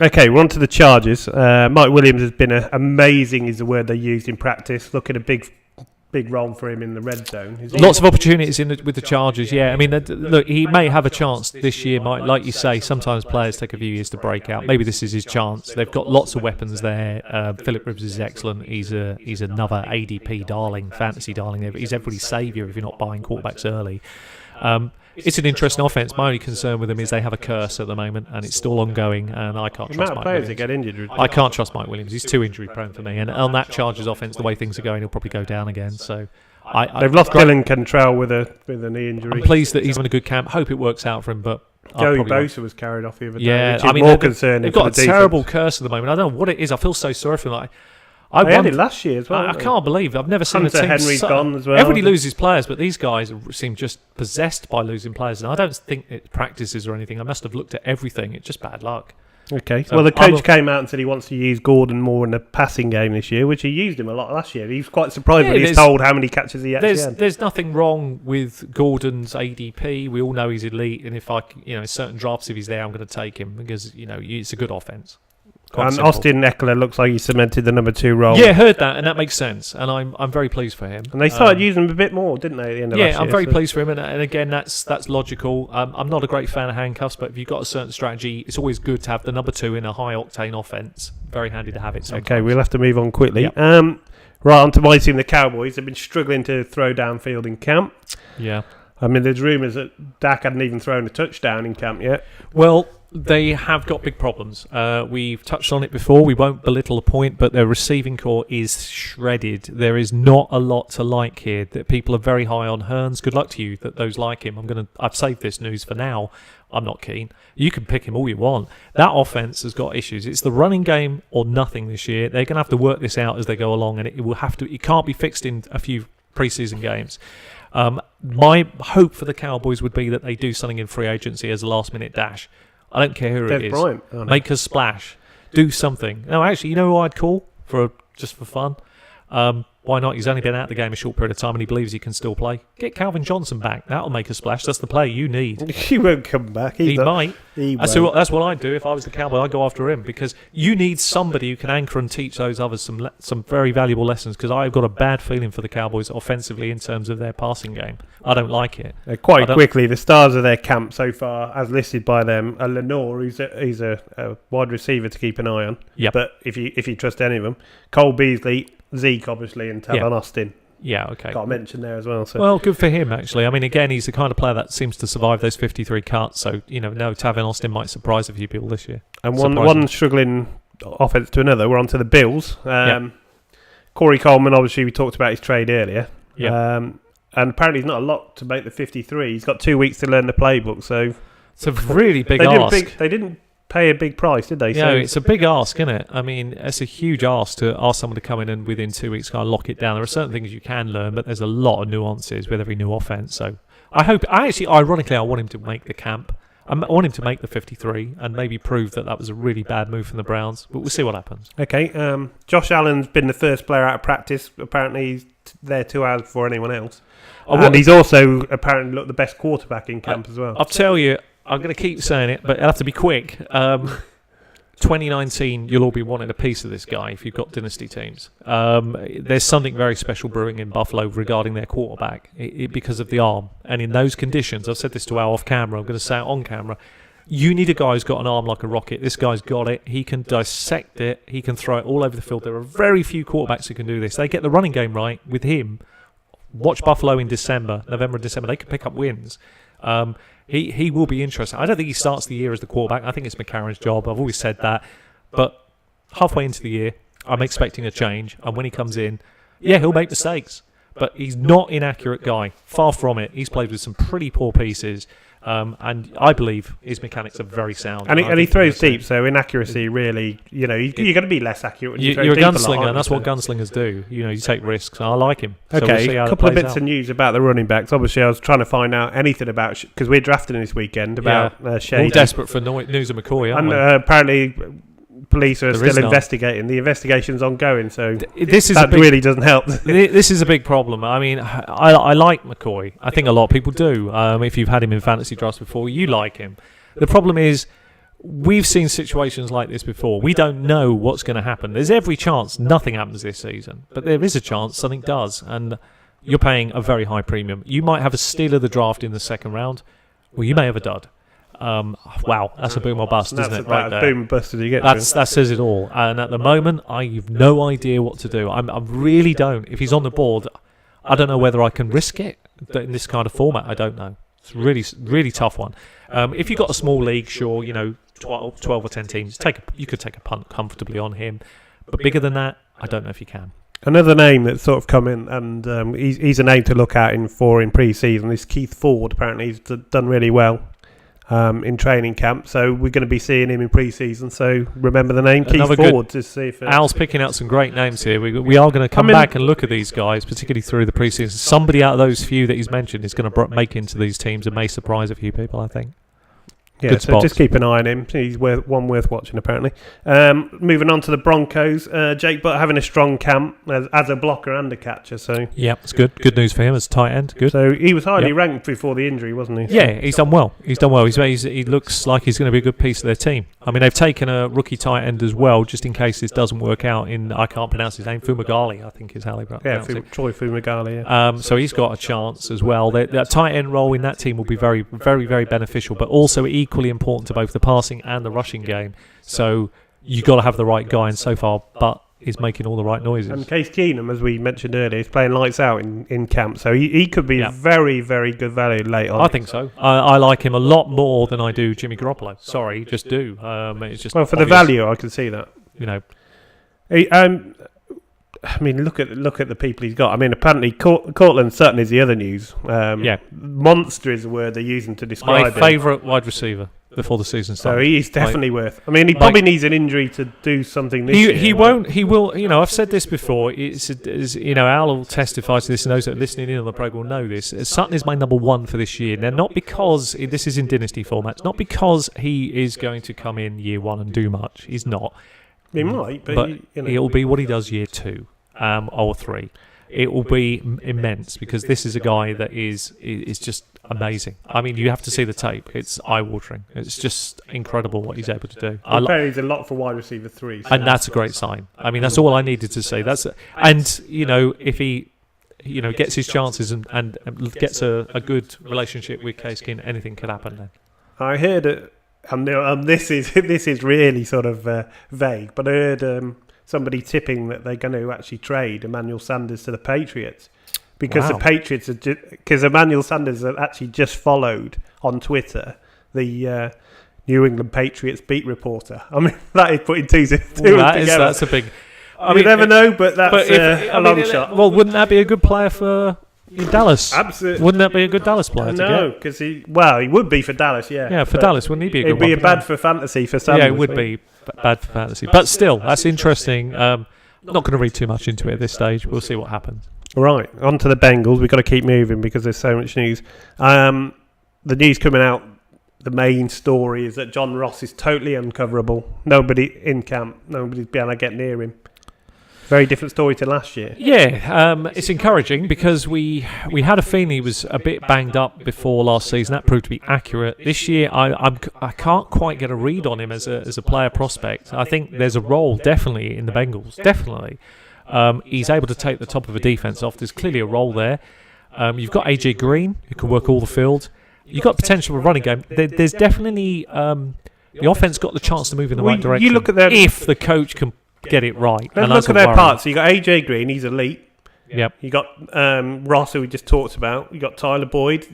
Speaker 1: Okay, we're on to the Chargers. Mike Williams has been amazing, is the word they used in practice. Looking a big role for him in the red zone.
Speaker 2: Lots of opportunities with the Chargers, yeah. I mean, look, he may have a chance this year. Like you say, sometimes players take a few years to break out. Maybe this is his chance. They've got lots of weapons there. Philip Rivers is excellent. He's another ADP darling, fantasy darling. He's everybody's saviour if you're not buying quarterbacks early. It's an interesting offense. My only concern with them is they have a curse at the moment, and it's still ongoing. And I can't trust Mike Williams.
Speaker 1: That get injured.
Speaker 2: I can't trust Mike Williams. He's too injury prone for me. And on that Chargers offense, the way things are going, he'll probably go down again. So
Speaker 1: they've lost Dylan Cantrell with a knee injury.
Speaker 2: I'm pleased that he's in a good camp. Hope it works out for him. But
Speaker 1: Joey Bosa was carried off the other day.
Speaker 2: Yeah,
Speaker 1: which is more concerning.
Speaker 2: They've got a terrible curse at the moment. I don't know what it is. I feel so sorry for them.
Speaker 1: They had it last year as well.
Speaker 2: I can't believe I've never seen
Speaker 1: Hunter
Speaker 2: a team.
Speaker 1: Henry's gone as well.
Speaker 2: Everybody loses players, but these guys seem just possessed by losing players. And I don't think it's practices or anything. I must have looked at everything. It's just bad luck.
Speaker 1: Okay. So well, the coach came out and said he wants to use Gordon more in the passing game this year, which he used him a lot last year. He was quite surprised when he's told how many catches he actually had.
Speaker 2: There's nothing wrong with Gordon's ADP. We all know he's elite, and if certain drafts, if he's there, I'm going to take him because it's a good offense.
Speaker 1: And simple. Austin Eckler looks like he cemented the number 2 role.
Speaker 2: Yeah, heard that, and that makes sense. And I'm very pleased for him.
Speaker 1: And they started using him a bit more, didn't they, at the end of last year?
Speaker 2: Yeah, I'm very pleased for him. And again, that's logical. I'm not a great fan of handcuffs, but if you've got a certain strategy, it's always good to have the number 2 in a high-octane offense. Very handy to have it sometimes.
Speaker 1: Okay, we'll have to move on quickly.
Speaker 2: Yep.
Speaker 1: Right, on to my team, the Cowboys. They've been struggling to throw downfield in camp.
Speaker 2: Yeah.
Speaker 1: I mean, there's rumours that Dak hadn't even thrown a touchdown in camp yet.
Speaker 2: Well, they have got big problems. We've touched on it before. We won't belittle the point, but their receiving core is shredded. There is not a lot to like here. That people are very high on Hearns. Good luck to you that those like him. I've saved this news for now. I'm not keen. You can pick him all you want. That offense has got issues. It's the running game or nothing this year. They're going to have to work this out as they go along, and it can't be fixed in a few preseason games. My hope for the Cowboys would be that they do something in free agency as a last-minute dash. I don't care who it is.
Speaker 1: Bryant,
Speaker 2: make a splash. Do something. No, actually, you know who I'd call just for fun? Why not? He's only been out of the game a short period of time and he believes he can still play. Get Calvin Johnson back. That'll make a splash. That's the player you need.
Speaker 1: He won't come back.
Speaker 2: He might.
Speaker 1: That's
Speaker 2: what I'd do if I was the Cowboy. I'd go after him because you need somebody who can anchor and teach those others some very valuable lessons because I've got a bad feeling for the Cowboys offensively in terms of their passing game. I don't like it.
Speaker 1: Quite quickly, the stars of their camp so far, as listed by them, are Lenore, who's a wide receiver to keep an eye on.
Speaker 2: Yep.
Speaker 1: But if you trust any of them, Cole Beasley, Zeke, obviously, and Tavon Austin.
Speaker 2: Yeah, okay.
Speaker 1: Got to mention there as well. So.
Speaker 2: Well, good for him, actually. I mean, again, he's the kind of player that seems to survive those 53 cuts. So, Tavon Austin might surprise a few people this year.
Speaker 1: And one struggling offense to another. We're on to the Bills. Corey Coleman, obviously, we talked about his trade earlier.
Speaker 2: Yeah.
Speaker 1: And apparently he's not a lot to make the 53. He's got 2 weeks to learn the playbook. So
Speaker 2: it's a really big ask.
Speaker 1: They didn't pay a big price, did they?
Speaker 2: Yeah, it's a big ask, isn't it? I mean, it's a huge ask to ask someone to come in and within 2 weeks kind of lock it down. There are certain things you can learn, but there's a lot of nuances with every new offense. So ironically, I want him to make the camp. I want him to make the 53 and maybe prove that was a really bad move from the Browns. But we'll see what happens.
Speaker 1: Okay. Josh Allen's been the first player out of practice. Apparently, he's there 2 hours before anyone else. And he's also apparently looked the best quarterback in camp as well.
Speaker 2: I'll tell you, I'm going to keep saying it, but it'll have to be quick. 2019, you'll all be wanting a piece of this guy if you've got dynasty teams. There's something very special brewing in Buffalo regarding their quarterback because of the arm. And in those conditions, I've said this to Al off camera, I'm going to say it on camera, you need a guy who's got an arm like a rocket. This guy's got it. He can dissect it. He can throw it all over the field. There are very few quarterbacks who can do this. They get the running game right with him. Watch Buffalo in November and December. They can pick up wins. He will be interesting. I don't think he starts the year as the quarterback. I think it's McCarron's job. I've always said that. But halfway into the year, I'm expecting a change. And when he comes in, he'll make mistakes. But he's not an inaccurate guy. Far from it. He's played with some pretty poor pieces. And I believe his mechanics are very sound.
Speaker 1: And he throws deep, so inaccuracy really, you're going to be less accurate when you throw
Speaker 2: You're
Speaker 1: deep.
Speaker 2: You're a gunslinger, and that's what gunslingers do. You take risks. I like him. So
Speaker 1: okay,
Speaker 2: we'll
Speaker 1: a couple of bits of news about the running backs. Obviously, I was trying to find out anything about, because we're drafting this weekend, about Shea.
Speaker 2: We're all desperate for news of McCoy, aren't we?
Speaker 1: Apparently, police are still investigating. The investigation's ongoing, so that really doesn't help.
Speaker 2: This is a big problem. I mean, I like McCoy. I think a lot of people do. If you've had him in fantasy drafts before, you like him. The problem is, we've seen situations like this before. We don't know what's going to happen. There's every chance nothing happens this season, but there is a chance something does, and you're paying a very high premium. You might have a steal of the draft in the second round, or you may have a dud. Wow, that's a boom or bust, isn't it? Right there.
Speaker 1: Boom or bust as you get.
Speaker 2: That says it all. And at the moment, I have no idea what to do. I really don't. If he's on the board, I don't know whether I can risk it in this kind of format. I don't know. It's a really tough one. If you've got a small league, sure, 12 or 10 teams, you could take a punt comfortably on him. But bigger than that, I don't know if you can.
Speaker 1: Another name that's sort of come in, and he's a name to look out in pre-season, is Keith Ford. Apparently he's done really well in training camp, so we're going to be seeing him in pre-season, so remember the name Keith Ford to see if
Speaker 2: Al's picking out some great names here. We are going to come back and look at these guys, particularly through the pre-season. Somebody out of those few that he's mentioned is going to make into these teams and may surprise a few people, I think.
Speaker 1: Yeah, so just keep an eye on him. He's one worth watching, apparently. Moving on to the Broncos, Jake Butt having a strong camp as a blocker and a catcher. So
Speaker 2: yeah, it's good. Good news for him as tight end. Good.
Speaker 1: So he was highly ranked before the injury, wasn't he?
Speaker 2: Yeah, he's done well. He looks like he's going to be a good piece of their team. I mean, they've taken a rookie tight end as well, just in case this doesn't work out. I can't pronounce his name. Fumagalli, I think is how they pronounce it.
Speaker 1: Troy Fumagalli. Yeah.
Speaker 2: So he's got a chance as well. That tight end role in that team will be very, very, very beneficial, but also equally important to both the passing and the rushing game. So you got to have the right guy, and so far, Butt is making all the right noises.
Speaker 1: And Case Keenum, as we mentioned earlier, is playing lights out in camp, so he could be very, very good value late on.
Speaker 2: I think so. I like him a lot more than I do Jimmy Garoppolo. Sorry, just do. It's just
Speaker 1: for
Speaker 2: obvious.
Speaker 1: the value, I can see that. I mean, look at the people he's got. I mean, apparently Cortland Sutton is the other news. Monster is the word they're using to describe him.
Speaker 2: My favourite wide receiver before the season starts.
Speaker 1: So he's definitely worth. I mean, he probably needs an injury to do something this year.
Speaker 2: He won't. He will. I've said this before. Al will testify to this, and those that are listening in on the program will know this. Sutton is my number one for this year. Now, not because this is in dynasty formats, not because he is going to come in year one and do much. He's not.
Speaker 1: He might,
Speaker 2: but it'll be what he does year 2 or 3. It will be immense because this is a guy that is just amazing. I mean, you have to see the tape. It's eye-watering. It's just incredible what he's able to do.
Speaker 1: He's a lot for wide receiver 3. So
Speaker 2: and that's a great sign. I mean, that's all I needed to say. If he gets his chances and gets a good relationship with Case Keenum, anything could happen then.
Speaker 1: I heard it, and this is really sort of vague, but I heard somebody tipping that they're going to actually trade Emmanuel Sanders to the Patriots because the Patriots because Emmanuel Sanders had actually just followed on Twitter the New England Patriots beat reporter. I mean, that is putting two together.
Speaker 2: That's a big.
Speaker 1: You never know, but that's a long shot.
Speaker 2: Well, wouldn't that be a good player for Dallas?
Speaker 1: Absolutely.
Speaker 2: Wouldn't that be a good Dallas player?
Speaker 1: No, because he would be for Dallas. Yeah,
Speaker 2: for Dallas, wouldn't he be a good one?
Speaker 1: It'd be bad for fantasy for Sanders.
Speaker 2: Yeah, it would be bad for fantasy, but still, that's interesting. Not going to read too much into it at this stage. We'll see what happens.
Speaker 1: Right, on to the Bengals. We've got to keep moving because there's so much news. The news coming out, the main story is that John Ross is totally uncoverable. Nobody in camp. Nobody's been able to get near him. Very different story to last year.
Speaker 2: Yeah, it's encouraging because we had a feeling he was a bit banged up before last season. That proved to be accurate. This year, I can't quite get a read on him as a player prospect. I think there's a role definitely in the Bengals. Definitely, he's able to take the top of a defense off. There's clearly a role there. You've got AJ Green who can work all the field. You've got potential for a running game. There's definitely the offense got the chance to move in the right direction.
Speaker 1: You look at their,
Speaker 2: if the coach can get it right.
Speaker 1: Let's look at their parts. So you got AJ Green, he's elite.
Speaker 2: Yep.
Speaker 1: You got Ross, who we just talked about. You got Tyler Boyd,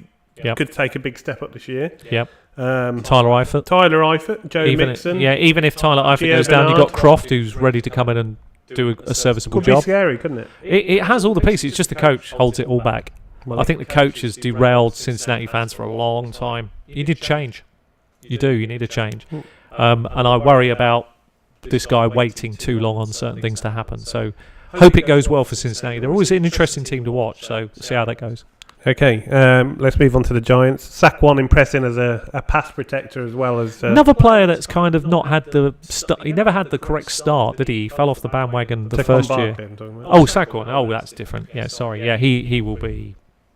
Speaker 1: could take a big step up this year.
Speaker 2: Yep. Tyler Eifert,
Speaker 1: Joe Mixon.
Speaker 2: Even if Tyler Eifert goes down, you got Croft, who's ready to come in and do a serviceable job.
Speaker 1: Could be scary, couldn't it?
Speaker 2: It has all the pieces. It's just the coach holds it all back. Well, I think the coach has derailed Cincinnati fans for a long time. You need change. You do. You need a change. And I worry about this guy waiting too long on certain things to happen. So hope it goes well for Cincinnati. They're always an interesting team to watch. So see how that goes.
Speaker 1: Okay, let's move on to the Giants. Saquon impressing as a pass protector as well as
Speaker 2: another player that's kind of not had the he never had the correct start, did he? He fell off the bandwagon the first year.
Speaker 1: Saquon.
Speaker 2: Saquon. Oh, that's different. Yeah, sorry. Yeah, he will be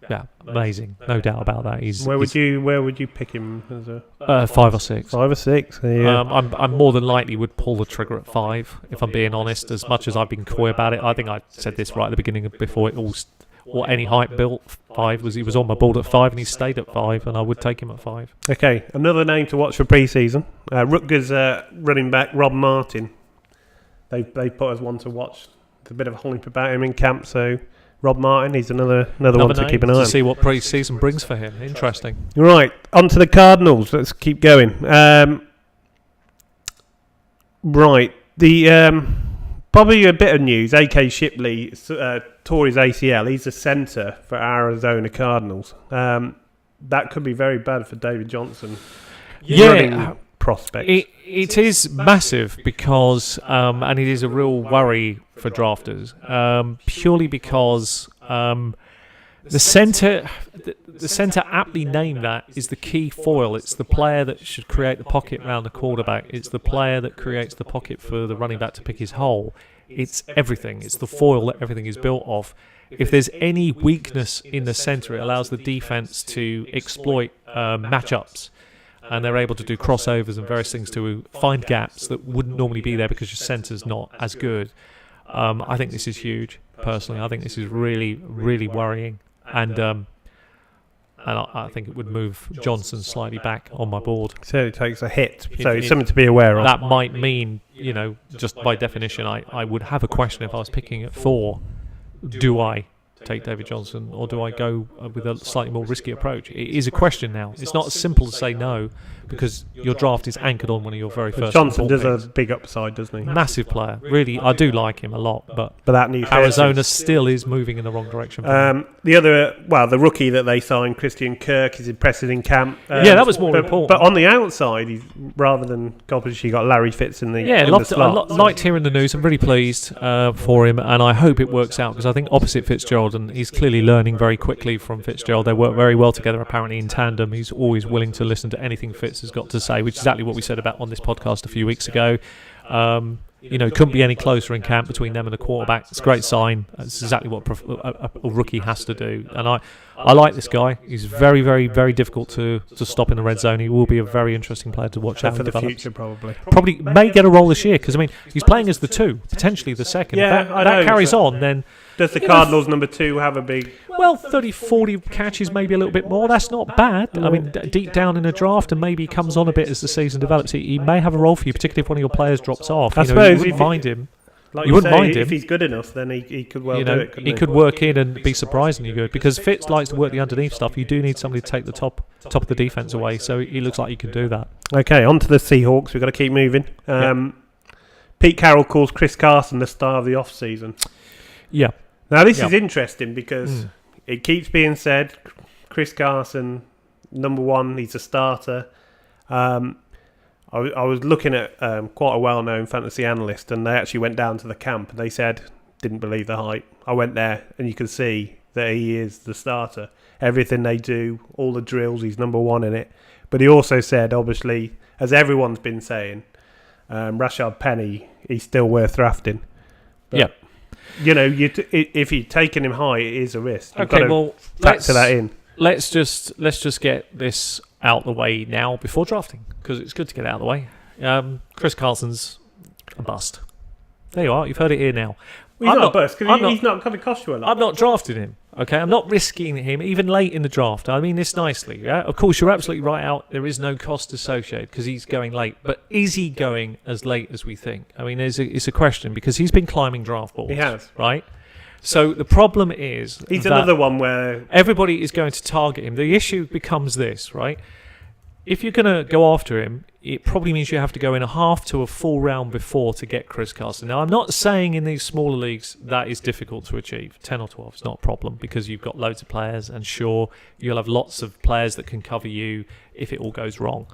Speaker 2: Yeah, amazing. No doubt about that.
Speaker 1: Where would you pick him as
Speaker 2: a 5 or 6?
Speaker 1: 5 or 6. Yeah.
Speaker 2: I'm more than likely would pull the trigger at 5 if I'm being honest. As much as I've been coy about it, I think I said this right at the beginning before it all. Or any hype built, 5 he was on my board at 5 and he stayed at 5, and I would take him at 5.
Speaker 1: Okay, another name to watch for pre-season. Rutgers running back Rob Martin. They put as one to watch. There's a bit of hype about him in camp, so Rob Martin, he's another one to keep an eye on.
Speaker 2: To see what pre-season brings for him. Interesting.
Speaker 1: Right, on to the Cardinals. Let's keep going. Right, the probably a bit of news. A.K. Shipley tore his ACL. He's a centre for Arizona Cardinals. That could be very bad for David Johnson. Running prospects.
Speaker 2: It is massive because, and it is a real worry for drafters, purely because the centre aptly named that is the key foil. It's the player that should create the pocket around the quarterback. It's the player that creates the pocket for the running back to pick his hole. It's everything. It's the foil that everything is built off. If there's any weakness in the centre, it allows the defence to exploit matchups. And they're able to do crossovers and various things to find gaps that wouldn't normally be there because your centre's not as good. I think this is huge, personally. I think this is really, really worrying. And I think it would move Johnson slightly back on my board.
Speaker 1: So it takes a hit. So it's something to be aware of.
Speaker 2: That might mean, just by definition, I would have a question if I was picking at 4. Do I take David Johnson, or do I go with a slightly more risky approach? It is a question now. It's not as simple to say no, because your draft is anchored on one of your very first.
Speaker 1: Johnson does a big upside, doesn't he?
Speaker 2: Massive player, really. I do like him a lot, but
Speaker 1: that new
Speaker 2: Arizona still is moving in the wrong direction.
Speaker 1: The rookie that they signed, Christian Kirk, is impressive in camp.
Speaker 2: That was more important.
Speaker 1: But on the outside, rather than Gobbers, you got Larry Fitz in the
Speaker 2: liked hearing the news. I'm really pleased for him, and I hope it works out, because I think opposite Fitzgerald, and he's clearly learning very quickly from Fitzgerald. They work very well together, apparently in tandem. He's always willing to listen to anything Fitz has got to say, which is exactly what we said about on this podcast a few weeks ago. Couldn't be any closer in camp between them and the quarterback. It's a great sign. It's exactly what a rookie has to do. And I like this guy. He's very, very, very difficult to stop in the red zone. He will be a very interesting player to watch out
Speaker 1: for
Speaker 2: the
Speaker 1: future, probably.
Speaker 2: Probably may get a role this year, because he's playing as the 2, potentially the 2nd.
Speaker 1: Yeah,
Speaker 2: if that carries on, then.
Speaker 1: Does the Cardinals number 2 have a big...
Speaker 2: 30, 40 catches, maybe a little bit more. That's not bad. Deep down in a draft, and maybe he comes on a bit as the season develops. He may have a role for you, particularly if one of your players drops off.
Speaker 1: I suppose
Speaker 2: you wouldn't mind him.
Speaker 1: You wouldn't mind him. If he's good enough, then he could do it, couldn't he?
Speaker 2: He could work in and be surprisingly good, because Fitz likes to work the underneath stuff. You do need somebody to take the top of the defence away, so he looks like he can do that. Okay, on to the Seahawks. We've got to keep moving. Pete Carroll calls Chris Carson the star of the off-season. Yeah. Now, this is interesting, because it keeps being said, Chris Carson, number 1, he's a starter. I was looking at quite a well-known fantasy analyst, and they actually went down to the camp, and they said, didn't believe the hype. I went there, and you can see that he is the starter. Everything they do, all the drills, he's number 1 in it. But he also said, obviously, as everyone's been saying, Rashad Penny, he's still worth drafting. But, if you're taking him high, it is a risk. You've got to factor that in. Let's just get this out the way now before drafting, because it's good to get it out of the way. Chris Carson's a bust. There you are. You've heard it here now. Well, he's not a bust, because he's not going to cost you a lot. I'm not drafting him. Okay, I'm not risking him even late in the draft. I mean this nicely. Yeah, of course you're absolutely right. There is no cost associated because he's going late. But is he going as late as we think? I mean, it's a question, because he's been climbing draft boards. He has, right? So the problem is he's another one where everybody is going to target him. The issue becomes this, right? If you're going to go after him, it probably means you have to go in a half to a full round before to get Chris Carson. Now, I'm not saying in these smaller leagues that is difficult to achieve. 10 or 12 is not a problem, because you've got loads of players, and sure, you'll have lots of players that can cover you if it all goes wrong.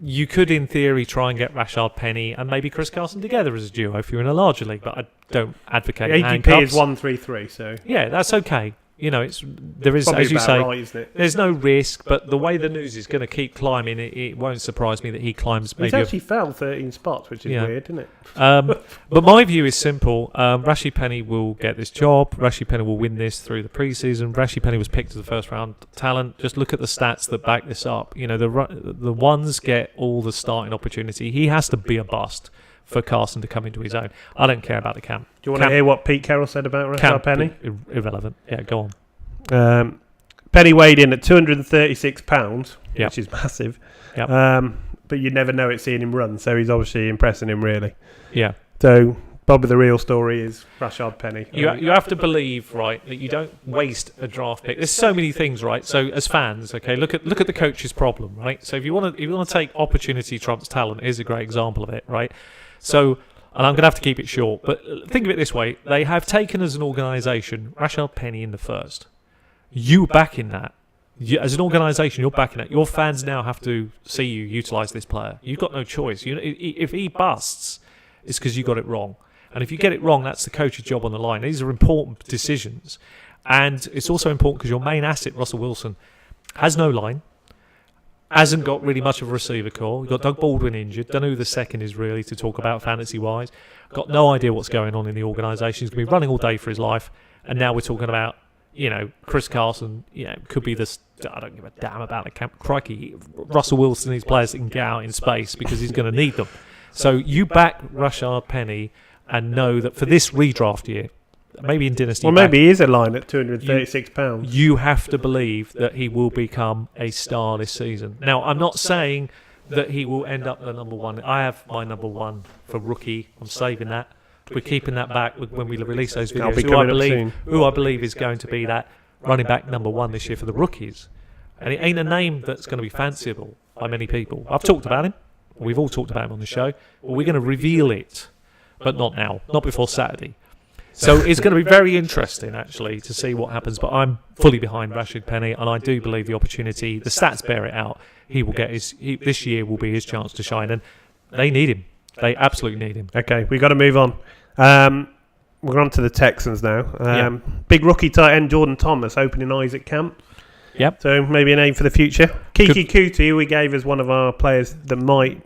Speaker 2: You could, in theory, try and get Rashad Penny and maybe Chris Carson together as a duo if you're in a larger league, but I don't advocate handcuffs. ADP is 133, so... Yeah, that's okay. there is,
Speaker 1: Probably
Speaker 2: as you
Speaker 1: about
Speaker 2: say,
Speaker 1: right, isn't it?
Speaker 2: there's no risk. But the way the news is going to keep climbing, it won't surprise me that he climbs maybe.
Speaker 1: He's actually fell 13 spots, which is weird, isn't it?
Speaker 2: But my view is simple. Rashid Penny will get this job. Rashid Penny will win this through the preseason. Rashid Penny was picked as the first round talent. Just look at the stats that back this up. The ones get all the starting opportunity. He has to be a bust for Carson to come into his own. I don't care about the camp.
Speaker 1: Do you want to hear what Pete Carroll said about Rashid Penny?
Speaker 2: Irrelevant. Yeah, go on.
Speaker 1: Penny weighed in at £236,
Speaker 2: Yep.
Speaker 1: which is massive.
Speaker 2: Yep.
Speaker 1: But you never know it seeing him run, so he's obviously impressing him really.
Speaker 2: Yeah.
Speaker 1: So probably the real story is Rashid Penny.
Speaker 2: You have to believe, right, that you don't waste a draft pick. There's so many things, right? So as fans, okay, look at the coach's problem, right? So if you want to take opportunity trumps talent, here's a great example of it, right? So, and I'm going to have to keep it short, but think of it this way: they have taken as an organisation Rashid Penny in the first. You backing that. As an organisation, you're backing it. Your fans now have to see you utilise this player. You've got no choice. If he busts, it's because you got it wrong. And if you get it wrong, that's the coach's job on the line. These are important decisions. And it's also important because your main asset, Russell Wilson, has no line, hasn't got really much of a receiver core. You've got Doug Baldwin injured. Don't know who the second is really to talk about fantasy-wise. Got no idea what's going on in the organisation. He's going to be running all day for his life. And now we're talking about, Chris Carson, could be this. I don't give a damn about the camp. Crikey, Russell Wilson needs players that can get out in space because he's going to need them. So you back Rashid Penny and know that for this redraft year, maybe in Dynasty...
Speaker 1: Well, maybe he is a line at £236.
Speaker 2: You have to believe that he will become a star this season. Now, I'm not saying that he will end up the number one. I have my number one for rookie. I'm saving that. We're keeping that back when we release those videos. Who I believe is going to be that running back number one this year for the rookies. And it ain't a name that's going to be fanciable by many people. I've talked about him. We've all talked about him on the show. Well, we're going to reveal it, but not now. Not before Saturday. So it's going to be very interesting, actually, to see what happens. But I'm fully behind Rashid Penny, and I do believe the opportunity, the stats bear it out, he will get this year will be his chance to shine. And they need him. They absolutely need him.
Speaker 1: Okay, we've got to move on. We're on to the Texans now. Big rookie tight end Jordan Thomas opening eyes at camp.
Speaker 2: Yep.
Speaker 1: So maybe a name for the future. Kiki Kuti, who we gave as one of our players that might,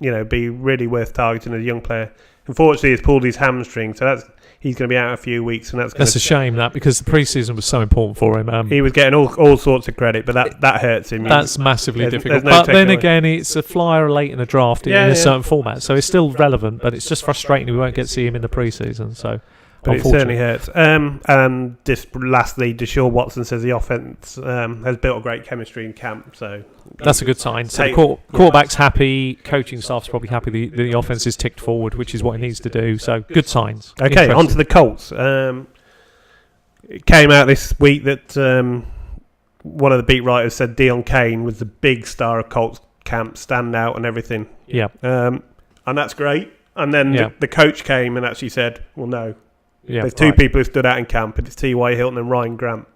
Speaker 1: be really worth targeting as a young player. Unfortunately, he's pulled his hamstring, so he's going to be out a few weeks, and that's
Speaker 2: a shame because the preseason was so important for him.
Speaker 1: He was getting all sorts of credit, but that hurts him.
Speaker 2: That's massively difficult.
Speaker 1: There's no
Speaker 2: but then again, it's a flyer late in the draft in a certain format, so it's still relevant. But it's just frustrating we won't get to see him in the preseason. So,
Speaker 1: but it certainly hurts. And just lastly, Deshaun Watson says the offense has built a great chemistry in camp. So
Speaker 2: that's a good sign. So the quarterback's happy, coaching staff's probably happy. The offense is ticked forward, which is what it needs to do. So good signs.
Speaker 1: Okay, on to the Colts. It came out this week that one of the beat writers said Deion Kane was the big star of Colts camp, standout and everything.
Speaker 2: Yeah.
Speaker 1: And that's great. And then the coach came and actually said, well, no.
Speaker 2: Yeah,
Speaker 1: there's two people who stood out in camp, and it's T.Y. Hilton and Ryan Grant.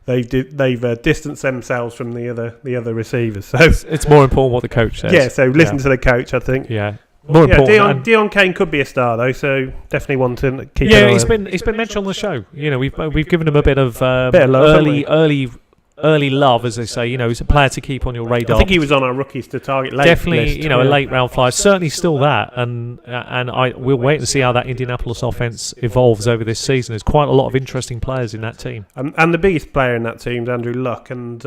Speaker 1: They've distanced themselves from the other receivers. So
Speaker 2: it's more important what the coach says.
Speaker 1: Yeah, so listen to the coach, I think.
Speaker 2: Yeah. More important.
Speaker 1: Deion Kane could be a star though, so definitely want to keep. Yeah,
Speaker 2: he's been mentioned on the show. We've given him a bit of
Speaker 1: love,
Speaker 2: early love, as they say. He's a player to keep on your radar.
Speaker 1: I think he was on our rookies to target late.
Speaker 2: Definitely, list, a late round flyer. Certainly still that, and we'll wait and see how that Indianapolis offense evolves over this season. There's quite a lot of interesting players in that team.
Speaker 1: And the biggest player in that team is Andrew Luck, and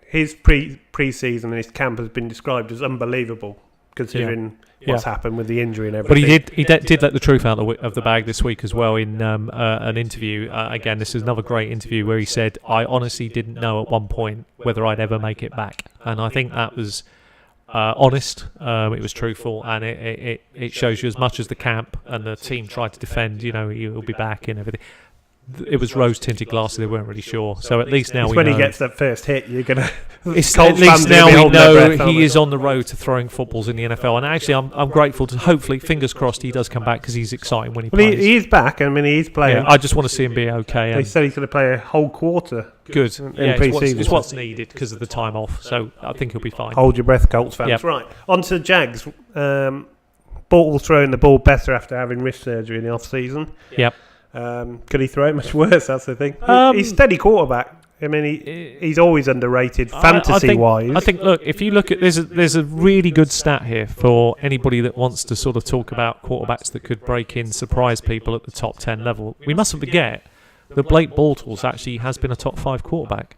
Speaker 1: his pre-season and his camp has been described as unbelievable, considering what's happened with the injury and everything.
Speaker 2: But he did let the truth out of the bag this week as well in an interview. Again, this is another great interview where he said, I honestly didn't know at one point whether I'd ever make it back. And I think that was honest, it was truthful, and it shows you as much as the camp and the team tried to defend, he'll be back and everything. It was rose-tinted glasses. They weren't really sure. So at least now we know.
Speaker 1: When he gets that first hit, you're going to...
Speaker 2: At least now we know he is on the road to throwing footballs in the NFL. And actually, I'm grateful to, hopefully, fingers crossed, he does come back because he's exciting when he plays.
Speaker 1: He is back. I mean, he is playing.
Speaker 2: Yeah, I just want to see him be okay.
Speaker 1: They said he's going to play a whole quarter.
Speaker 2: Good.
Speaker 1: In pre-season.
Speaker 2: It's what's needed because of the time off. So I think he'll be fine.
Speaker 1: Hold your breath, Colts fans. Yep. Right. On to the Jags. Ball throwing the ball better after having wrist surgery in the off-season.
Speaker 2: Yep.
Speaker 1: Could he throw it much worse? That's the thing. He's steady quarterback. I mean, he's always underrated fantasy-wise.
Speaker 2: I think, look, if you look at... There's a really good stat here for anybody that wants to sort of talk about quarterbacks that could break in, surprise people at the top 10 level. We mustn't forget that Blake Bortles actually has been a top 5 quarterback.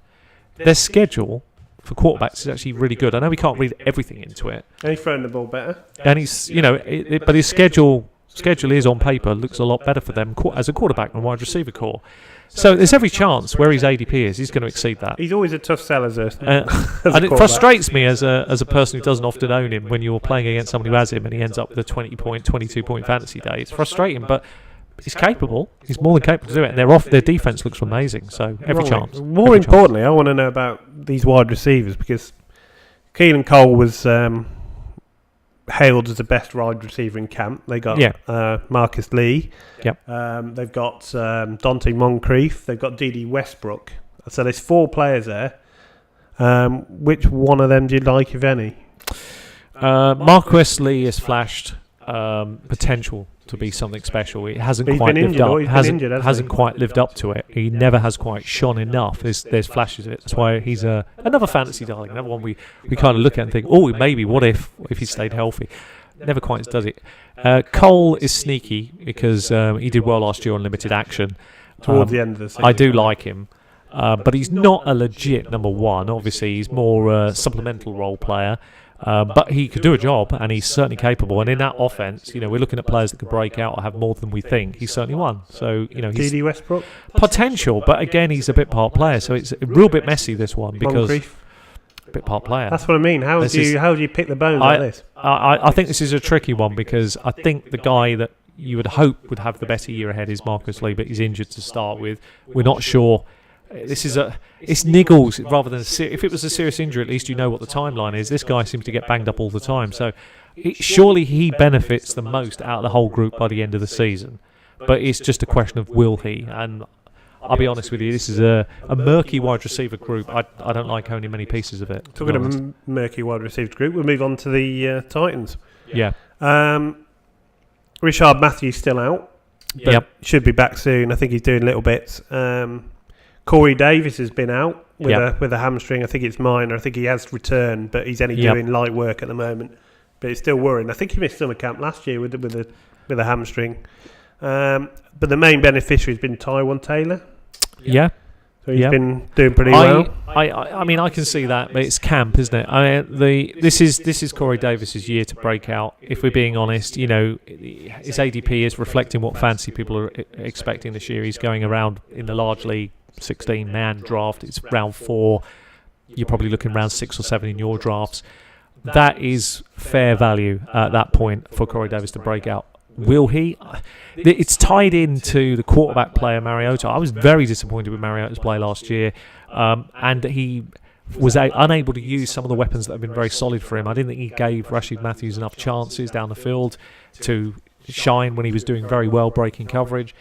Speaker 2: Their schedule for quarterbacks is actually really good. I know we can't read everything into it.
Speaker 1: And he's throwing the ball better.
Speaker 2: And he's, but his schedule is on paper looks a lot better for them as a quarterback and wide receiver core. So there's every chance where his ADP is, he's going to exceed that.
Speaker 1: He's always a tough seller,
Speaker 2: and it frustrates me as a person who doesn't often own him when you're playing against somebody who has him and he ends up with a 20-point, 22-point fantasy day. It's frustrating, but he's capable. He's more than capable to do it. And their defense looks amazing, so every chance.
Speaker 1: More importantly, I want to know about these wide receivers because Keelan Cole was hailed as the best wide receiver in camp. They got Marcus Lee.
Speaker 2: Yep.
Speaker 1: They've got Dante Moncrief. They've got Dede Westbrook. So there's 4 players there. Which one of them do you like, if any?
Speaker 2: Marcus Lee has flashed potential to be something special. It hasn't quite lived up. Hasn't quite lived up to it. He never has quite shone enough. There's flashes of it. That's why he's another fantasy darling. Another one we kind of look at and think, oh, maybe what if he stayed healthy? Never quite does it. Cole is sneaky because he did well last year on limited action.
Speaker 1: Towards the end of the season.
Speaker 2: I do like him. But he's not a legit number one. Obviously, he's more a supplemental role player. But he could do a job, and he's certainly capable. And in that offense, we're looking at players that could break out or have more than we think. He's certainly one. So, he's
Speaker 1: Dede Westbrook
Speaker 2: potential, but again, he's a bit part player. So it's a real bit messy, this one, because bit part player.
Speaker 1: That's what I mean. How do you pick the bones like this?
Speaker 2: I think this is a tricky one because I think the guy that you would hope would have the better year ahead is Marcus Lee, but he's injured to start with. We're not sure. It's niggles rather than if it was a serious injury, at least you know what the timeline is. This guy seems to get banged up all the time, so surely he benefits the most out of the whole group by the end of the season. But it's just a question of will he? And I'll be honest with you, this is a murky wide receiver group. I don't like owning many pieces of it.
Speaker 1: Talking of a murky wide receiver group, we'll move on to the Titans.
Speaker 2: Yeah.
Speaker 1: Richard Matthews still out.
Speaker 2: Yep.
Speaker 1: Should be back soon. I think he's doing little bits. Corey Davis has been out with a hamstring. I think it's minor. I think he has returned, but he's only doing light work at the moment. But it's still worrying. I think he missed summer camp last year with a hamstring. But the main beneficiary has been Tyrone Taylor.
Speaker 2: Yeah.
Speaker 1: So he's been doing pretty well.
Speaker 2: I mean, I can see that, but it's camp, isn't it? This is Corey Davis's year to break out. If we're being honest, his ADP is reflecting what fantasy people are expecting this year. He's going around in the large league 16-man draft. It's round 4. You're probably looking round 6 or 7 in your drafts. That is fair value at that point for Corey Davis to break out. Will he? It's tied into the quarterback player Mariota. I was very disappointed with Mariota's play last year, and he was unable to use some of the weapons that have been very solid for him. I didn't think he gave Rashid Matthews enough chances down the field to shine when he was doing very well breaking coverage.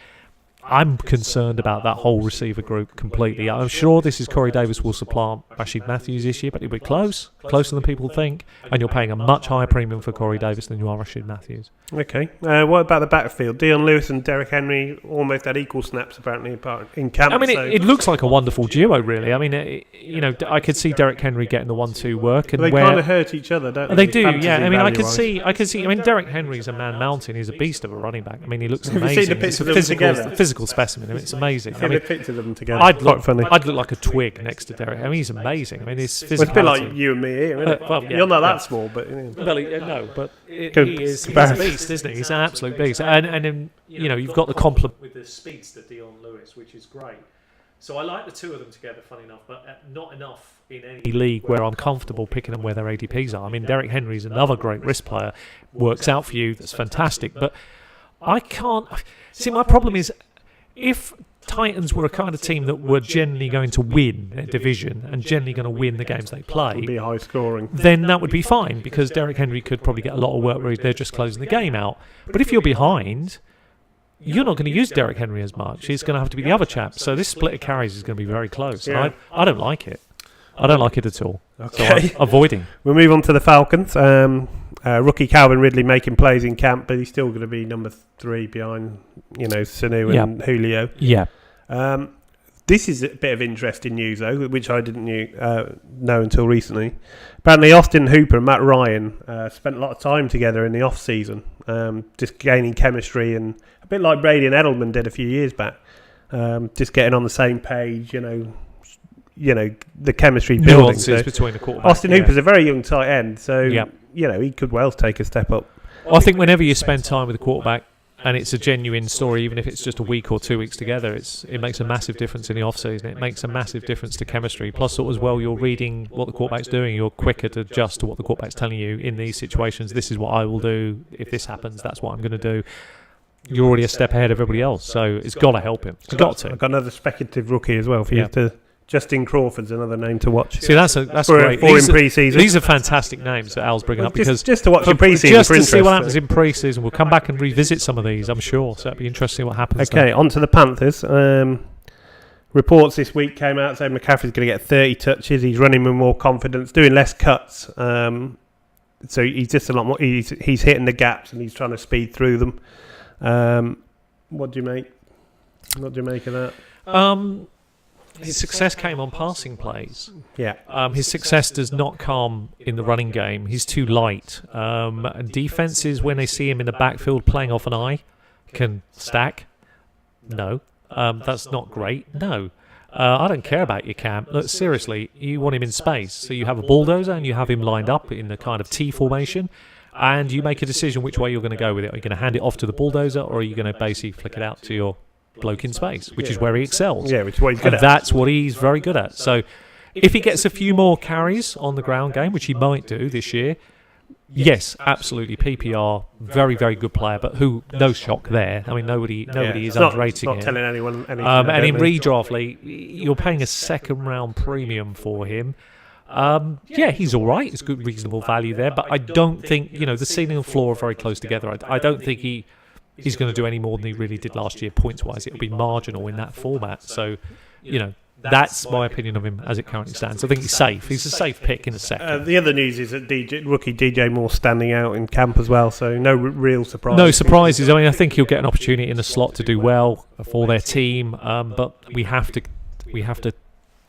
Speaker 2: I'm concerned about that whole receiver group completely. I'm sure this is Corey Davis will supplant Rashid Matthews this year, but it'll be closer than people think, and you're paying a much higher premium for Corey Davis than you are Rashid Matthews.
Speaker 1: Okay. What about the backfield? Dion Lewis and Derrick Henry almost had equal snaps apparently in camp.
Speaker 2: I mean, it looks like a wonderful duo, really. I mean, I could see Derrick Henry getting the 1-2 work, and
Speaker 1: they kind of hurt each other, don't they?
Speaker 2: They do, yeah. I mean, I could see. I mean, Derrick Henry's a man mountain. He's a beast of a running back. I mean, he looks amazing.
Speaker 1: Have you seen the pictures of them together?
Speaker 2: Physical specimen. I mean, it's amazing.
Speaker 1: I mean, the pictures of them together.
Speaker 2: I'd look like a twig next to Derrick. I mean, he's amazing. I mean, his physicality.
Speaker 1: It's a bit like you and me here, isn't it? You're not that small, but
Speaker 2: he's a beast, isn't he? He's an absolute beast. And then you've got the complement with the speeds to Dion Lewis, which is great. So I like the two of them together, funny enough, but not enough in any league where I'm comfortable picking them where their ADPs are. I mean, Derrick Henry's another great wrist player, works out for you, that's fantastic, but I can't. See, my problem is if Titans were a kind of team that were generally going to win their division and generally going to win the games they play,
Speaker 1: be high scoring,
Speaker 2: then that would be fine because Derrick Henry could probably get a lot of work where they're just closing the game out. But if you're behind, you're not going to use Derrick Henry as much. It's going to have to be the other chap. So this split of carries is going to be very close.
Speaker 1: Yeah.
Speaker 2: And I don't like it. I don't like it at all.
Speaker 1: Okay.
Speaker 2: So I'm avoiding.
Speaker 1: We'll move on to the Falcons. Rookie Calvin Ridley making plays in camp, but he's still going to be number 3 behind, Sanu and Julio.
Speaker 2: Yeah.
Speaker 1: This is a bit of interesting news, though, which I didn't know until recently. Apparently, Austin Hooper and Matt Ryan spent a lot of time together in the off-season, just gaining chemistry, and a bit like Brady and Edelman did a few years back, just getting on the same page, the chemistry building.
Speaker 2: Nuances between the quarterbacks.
Speaker 1: Austin Hooper's a very young tight end, so he could well take a step up.
Speaker 2: Well, I think whenever you spend time with a quarterback, and it's a genuine story, even if it's just a week or 2 weeks together, it makes a massive difference in the off-season. It makes a massive difference to chemistry. Plus, as well, you're reading what the quarterback's doing. You're quicker to adjust to what the quarterback's telling you in these situations. This is what I will do. If this happens, that's what I'm going to do. You're already a step ahead of everybody else, so it's got to help him. It's got to.
Speaker 1: I've got another speculative rookie as well for you to... Justin Crawford's another name to watch.
Speaker 2: See, that's great. These are fantastic names that Al's bringing up because
Speaker 1: just to watch in pre-season,
Speaker 2: just to see what happens in pre-season. We'll come back and revisit some of these, I'm sure. So it'll be interesting what happens.
Speaker 1: Okay, on to the Panthers. Reports this week came out saying McCaffrey's going to get 30 touches. He's running with more confidence, doing less cuts. So he's just a lot more. He's hitting the gaps and he's trying to speed through them. What do you make? What do you make of that?
Speaker 2: His success came on passing plays.
Speaker 1: Yeah.
Speaker 2: His success does not come in the running game. He's too light. Defenses, when they see him in the backfield playing off an eye, can stack. No. That's not great. No. I don't care about your camp. Look, seriously, you want him in space. So you have a bulldozer and you have him lined up in the kind of T formation, and you make a decision which way you're going to go with it. Are you going to hand it off to the bulldozer, or are you going to basically flick it out to your bloke in space, which is where he excels.
Speaker 1: Yeah, which is what he's good at.
Speaker 2: That's what he's very good at. So if he gets a few more carries on the ground game, which he might do this year, yes, absolutely. PPR, very, very good player, but no shock there. I mean, nobody is underrating him.
Speaker 1: Not telling anyone anything.
Speaker 2: And in redraft league, you're paying a second-round premium for him. He's all right. It's good, reasonable value there, but I don't think, the ceiling and floor are very close together. I don't think he's going to do any more than he really did last year, points-wise. It'll be marginal in that format. So, that's my opinion of him as it currently stands. I think he's safe. He's a safe pick in a second.
Speaker 1: The other news is that rookie DJ Moore standing out in camp as well, so no real surprise.
Speaker 2: No surprises. I mean, I think he'll get an opportunity in the slot to do well for their team, but we have to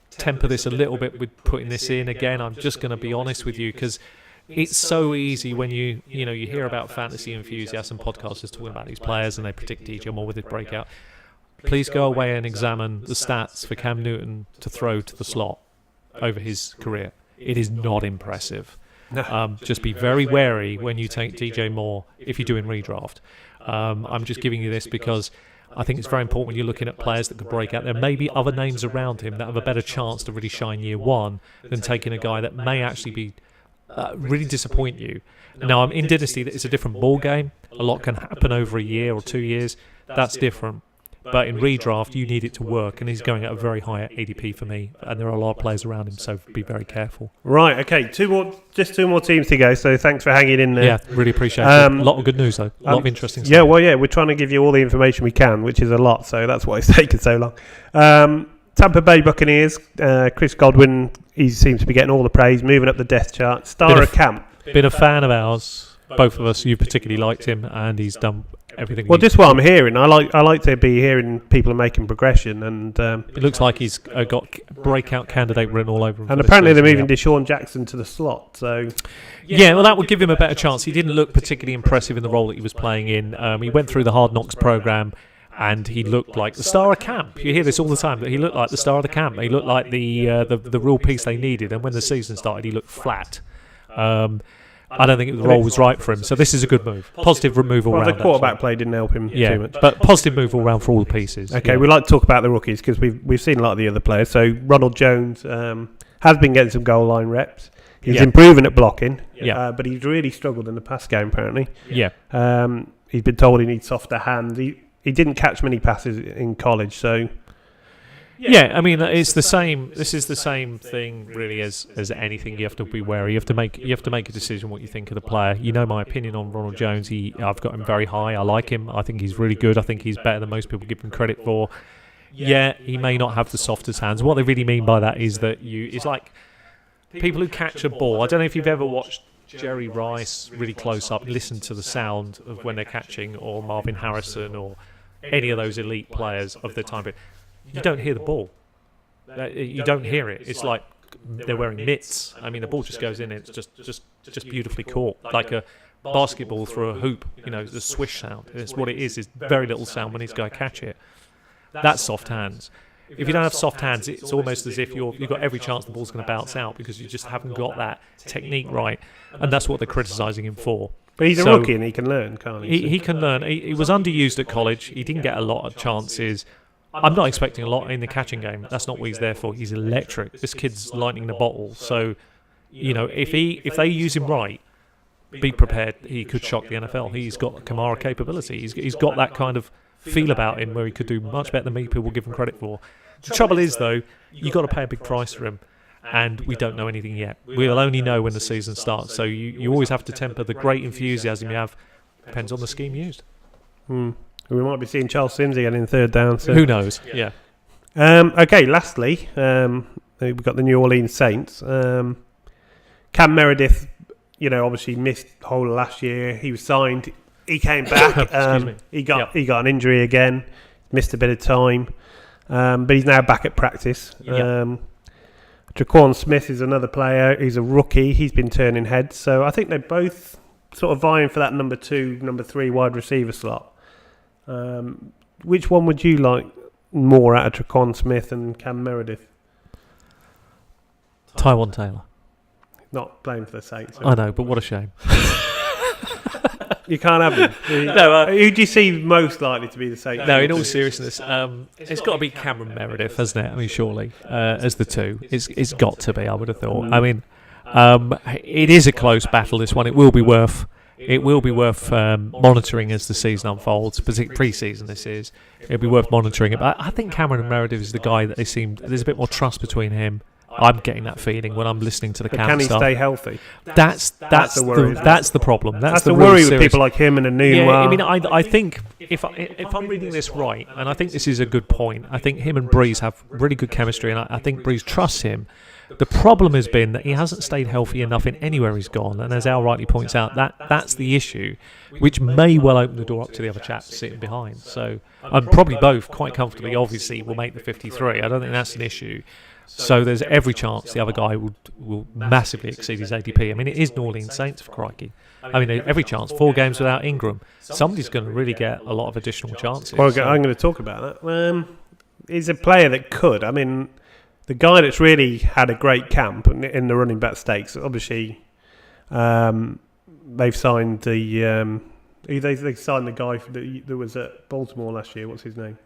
Speaker 2: temper this a little bit with putting this in. Again, I'm just going to be honest with you, because it's so easy when you hear about fantasy enthusiasts and podcasters talking about these players and they predict DJ Moore with his breakout. Please go away and examine the stats for Cam Newton to throw to the slot over his career. It is not impressive. Just be very wary when you take DJ Moore if you're doing redraft. I'm just giving you this because I think it's very important when you're looking at players that could break out. There may be other names around him that have a better chance to really shine year one than taking a guy that may actually be really disappoint you. Now, I'm in Dynasty, it's a different ball game. A lot can happen over a year or 2 years. That's different. But in redraft, you need it to work, and he's going at a very high ADP for me, and there are a lot of players around him, so be very careful.
Speaker 1: Right, okay, two more teams to go, so thanhanks for hanging in there.
Speaker 2: Yeah, really appreciate it. A lot of good news, though. A lot of interesting stuff.
Speaker 1: Yeah, we're trying to give you all the information we can, which is a lot, so that's why it's taken so long. Tampa Bay Buccaneers, Chris Godwin, he seems to be getting all the praise, moving up the depth chart. Star of camp.
Speaker 2: Been a fan of ours, both of us. You particularly liked him, and he's done everything.
Speaker 1: Well, just what I'm hearing. I like to be hearing people are making progression, and
Speaker 2: it looks like he's got breakout candidate written all over him.
Speaker 1: And apparently they're moving Deshaun Jackson to the slot. So
Speaker 2: well, that would give him a better chance. He didn't look particularly impressive in the role that he was playing in. He went through the Hard Knocks program, and he looked like the star of camp. You hear this all the time, that he looked like the star of the camp. He looked like the real piece they needed. And when the season started, he looked flat. I don't think the role was right for him. So this is a good move. Positive move all round.
Speaker 1: The quarterback play didn't help him too much.
Speaker 2: But positive move all round for all the pieces.
Speaker 1: Okay, we like to talk about the rookies because we've seen a lot of the other players. So Ronald Jones has been getting some goal line reps. He's improving at blocking, but he's really struggled in the pass game apparently.
Speaker 2: Yeah.
Speaker 1: He's been told he needs softer hands. He didn't catch many passes in college, so...
Speaker 2: Yeah, I mean, it's the same. This is the same thing, really, as anything. You have to be wary. You have to make a decision what you think of the player. You know my opinion on Ronald Jones. I've got him very high. I like him. I think he's really good. I think he's better than most people give him credit for. Yeah, he may not have the softest hands. What they really mean by that is that it's like people who catch a ball. I don't know if you've ever watched Jerry Rice really close up, listen to the sound of when they're catching, or Marvin Harrison, or any of those elite players of their time period, you don't hear the ball. You don't hear it. It's like they're wearing mitts. I mean, the ball just goes in and it's just beautifully caught, like a basketball through a hoop. The swish sound. It's what it is. It's very little sound when these guys catch it. That's soft hands. If you don't have soft hands, it's almost as if you've got every chance the ball's going to bounce out because you just haven't got that technique right, and that's what they're criticising him for.
Speaker 1: But he's a rookie and he can learn, can't he?
Speaker 2: He can learn. He was underused at college. He didn't get a lot of chances. I'm not expecting a lot in the catching game. That's not what he's there for. He's electric. This kid's lightning in a bottle. So, if they use him right, be prepared. He could shock the NFL. He's got Kamara capability. He's got that kind of feel about him where he could do much better than people will give him credit for. The trouble is, though, you've got to pay a big price for him, and we don't know anything yet. We'll only know when the season starts. So you always have to temper the great enthusiasm you have. Depends on the scheme used.
Speaker 1: We might be seeing Charles Sims again in third down. So.
Speaker 2: Who knows? Yeah.
Speaker 1: Okay, lastly, we've got the New Orleans Saints. Cam Meredith, obviously missed the whole of last year. He was signed. He came back. He got an injury again. Missed a bit of time. But he's now back at practice. Traquan Smith is another player. He's a rookie. He's been turning heads. So I think they're both sort of vying for that number 2, number 3 wide receiver slot. Which one would you like more out of Traquan Smith and Cam Meredith?
Speaker 2: Tywon Taylor.
Speaker 1: Not playing for the Saints.
Speaker 2: I know, but what a shame.
Speaker 1: You can't have him. Who do you see most likely to be the Saints?
Speaker 2: No, in all seriousness, it's got to be Cameron Meredith, hasn't it? I mean, surely, as the 2. It's got to be, I would have thought. I mean, it is a close battle, this one. It will be worth monitoring as the season unfolds, particularly pre-season this is. It'll be worth monitoring it. But I think Cameron Meredith is the guy that there's a bit more trust between him. I'm getting that feeling when I'm listening to the camp
Speaker 1: Can he
Speaker 2: stuff.
Speaker 1: stay healthy?
Speaker 2: That's the worry. That's the problem. That's the
Speaker 1: worry with people like him and Anunwa.
Speaker 2: Yeah, I mean, I think if I'm reading this right, and I think this is a good point, I think him and Breeze have really good chemistry, and I think Breeze trusts him. The problem has been that he hasn't stayed healthy enough in anywhere he's gone, and as Al rightly points out, that's the issue, which may well open the door up to the other chaps sitting behind. So, probably both quite comfortably, obviously, will make the 53. I don't think that's an issue. So there's every chance the other guy will massively exceed his ADP. I mean, it is New Orleans Saints, for crikey. I mean, every chance. 4 games without Ingram. Somebody's going to really get a lot of additional chances.
Speaker 1: Well, I'm going to talk about that. He's a player that could. I mean, the guy that's really had a great camp in the running back stakes, obviously, they've signed the... They signed the guy that was at Baltimore last year. What's his name?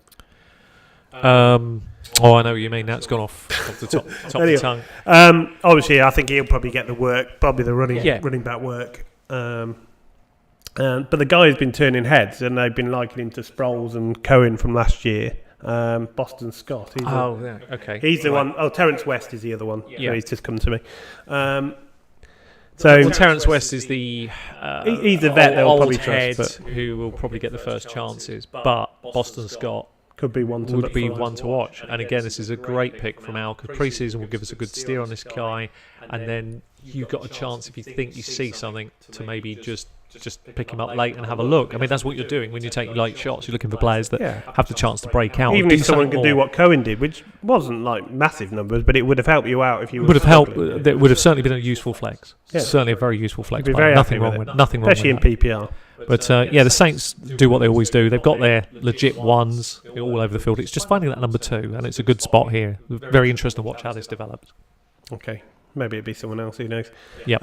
Speaker 2: I know what you mean. That's gone off the top
Speaker 1: anyway,
Speaker 2: of the tongue.
Speaker 1: Obviously, I think he'll probably get the work, probably the running back work. But the guy's been turning heads, and they've been likening him to Sproles and Cohen from last year. Boston Scott.
Speaker 2: Okay.
Speaker 1: He's the one. Oh, Terrence West is the other one.
Speaker 2: Yeah,
Speaker 1: he's just come to me.
Speaker 2: Terrence West is the
Speaker 1: he's the vet they'll probably
Speaker 2: head
Speaker 1: trust,
Speaker 2: who will probably get the first chances. But Boston Scott
Speaker 1: could be one
Speaker 2: to watch. And again, this is a great pick from Al, because pre-season will give us a good steer on this guy, and then you've got a chance, if you think you see something, to maybe just pick him up late and have a look. I mean, that's what you're doing when you take late shots. You're looking for players that have the chance to break out.
Speaker 1: Even if someone could do what Cohen did, which wasn't like massive numbers, but it would have helped you out if you
Speaker 2: would have helped. That would have certainly been a useful flex. Yeah. Certainly a very useful flex. Nothing wrong with it. Especially in PPR. But the Saints do what they always do. They've got their legit ones all over the field. It's just finding that number 2, and it's a good spot here. Very interesting to watch how this develops.
Speaker 1: Okay. Maybe it'd be someone else, who knows.
Speaker 2: Yep.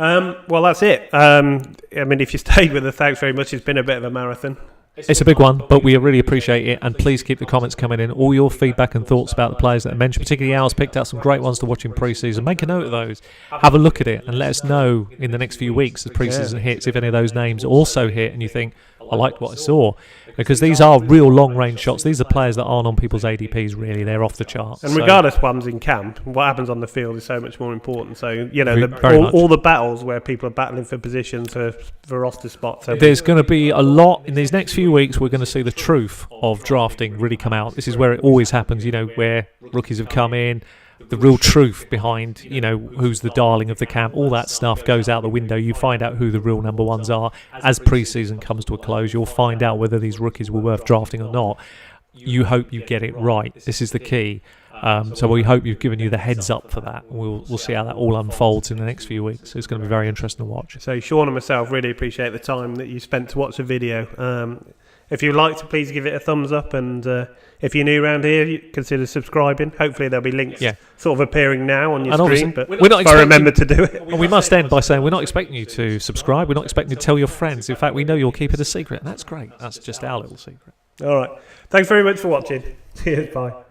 Speaker 1: Well, that's it. I mean, if you stayed with us, thanks very much. It's been a bit of a marathon.
Speaker 2: It's a big one, but we really appreciate it, and please keep the comments coming in. All your feedback and thoughts about the players that I mentioned, particularly Al's picked out some great ones to watch in pre-season. Make a note of those. Have a look at it, and let us know in the next few weeks as pre-season hits if any of those names also hit and you think, I liked what I saw. Because these are real long-range shots. These are players that aren't on people's ADPs, really. They're off the charts.
Speaker 1: And regardless one's in camp, what happens on the field is so much more important. So, all the battles where people are battling for positions, for roster spots.
Speaker 2: There's going to be a lot in these next few weeks. We're going to see the truth of drafting really come out. This is where it always happens, where rookies have come in, the real truth behind, who's the darling of the camp, all that stuff goes out the window. You find out who the real number ones are. As pre-season comes to a close, you'll find out whether these rookies were worth drafting or not. You hope you get it right. This is the key. So we hope you've given you the heads up for that. We'll see how that all unfolds in the next few weeks. It's going to be very interesting to watch.
Speaker 1: So Sean and myself really appreciate the time that you spent to watch the video. If you'd like to, please give it a thumbs up, and if you're new around here, you consider subscribing. Hopefully there'll be links sort of appearing now on your screen, but
Speaker 2: we're not
Speaker 1: if I remember to do it.
Speaker 2: Well, we must end by saying we're not expecting you to subscribe. We're not expecting you to tell your friends. In fact, we know you'll keep it a secret, and that's great. That's just our little secret.
Speaker 1: All right. Thanks very much for watching. Cheers. Bye.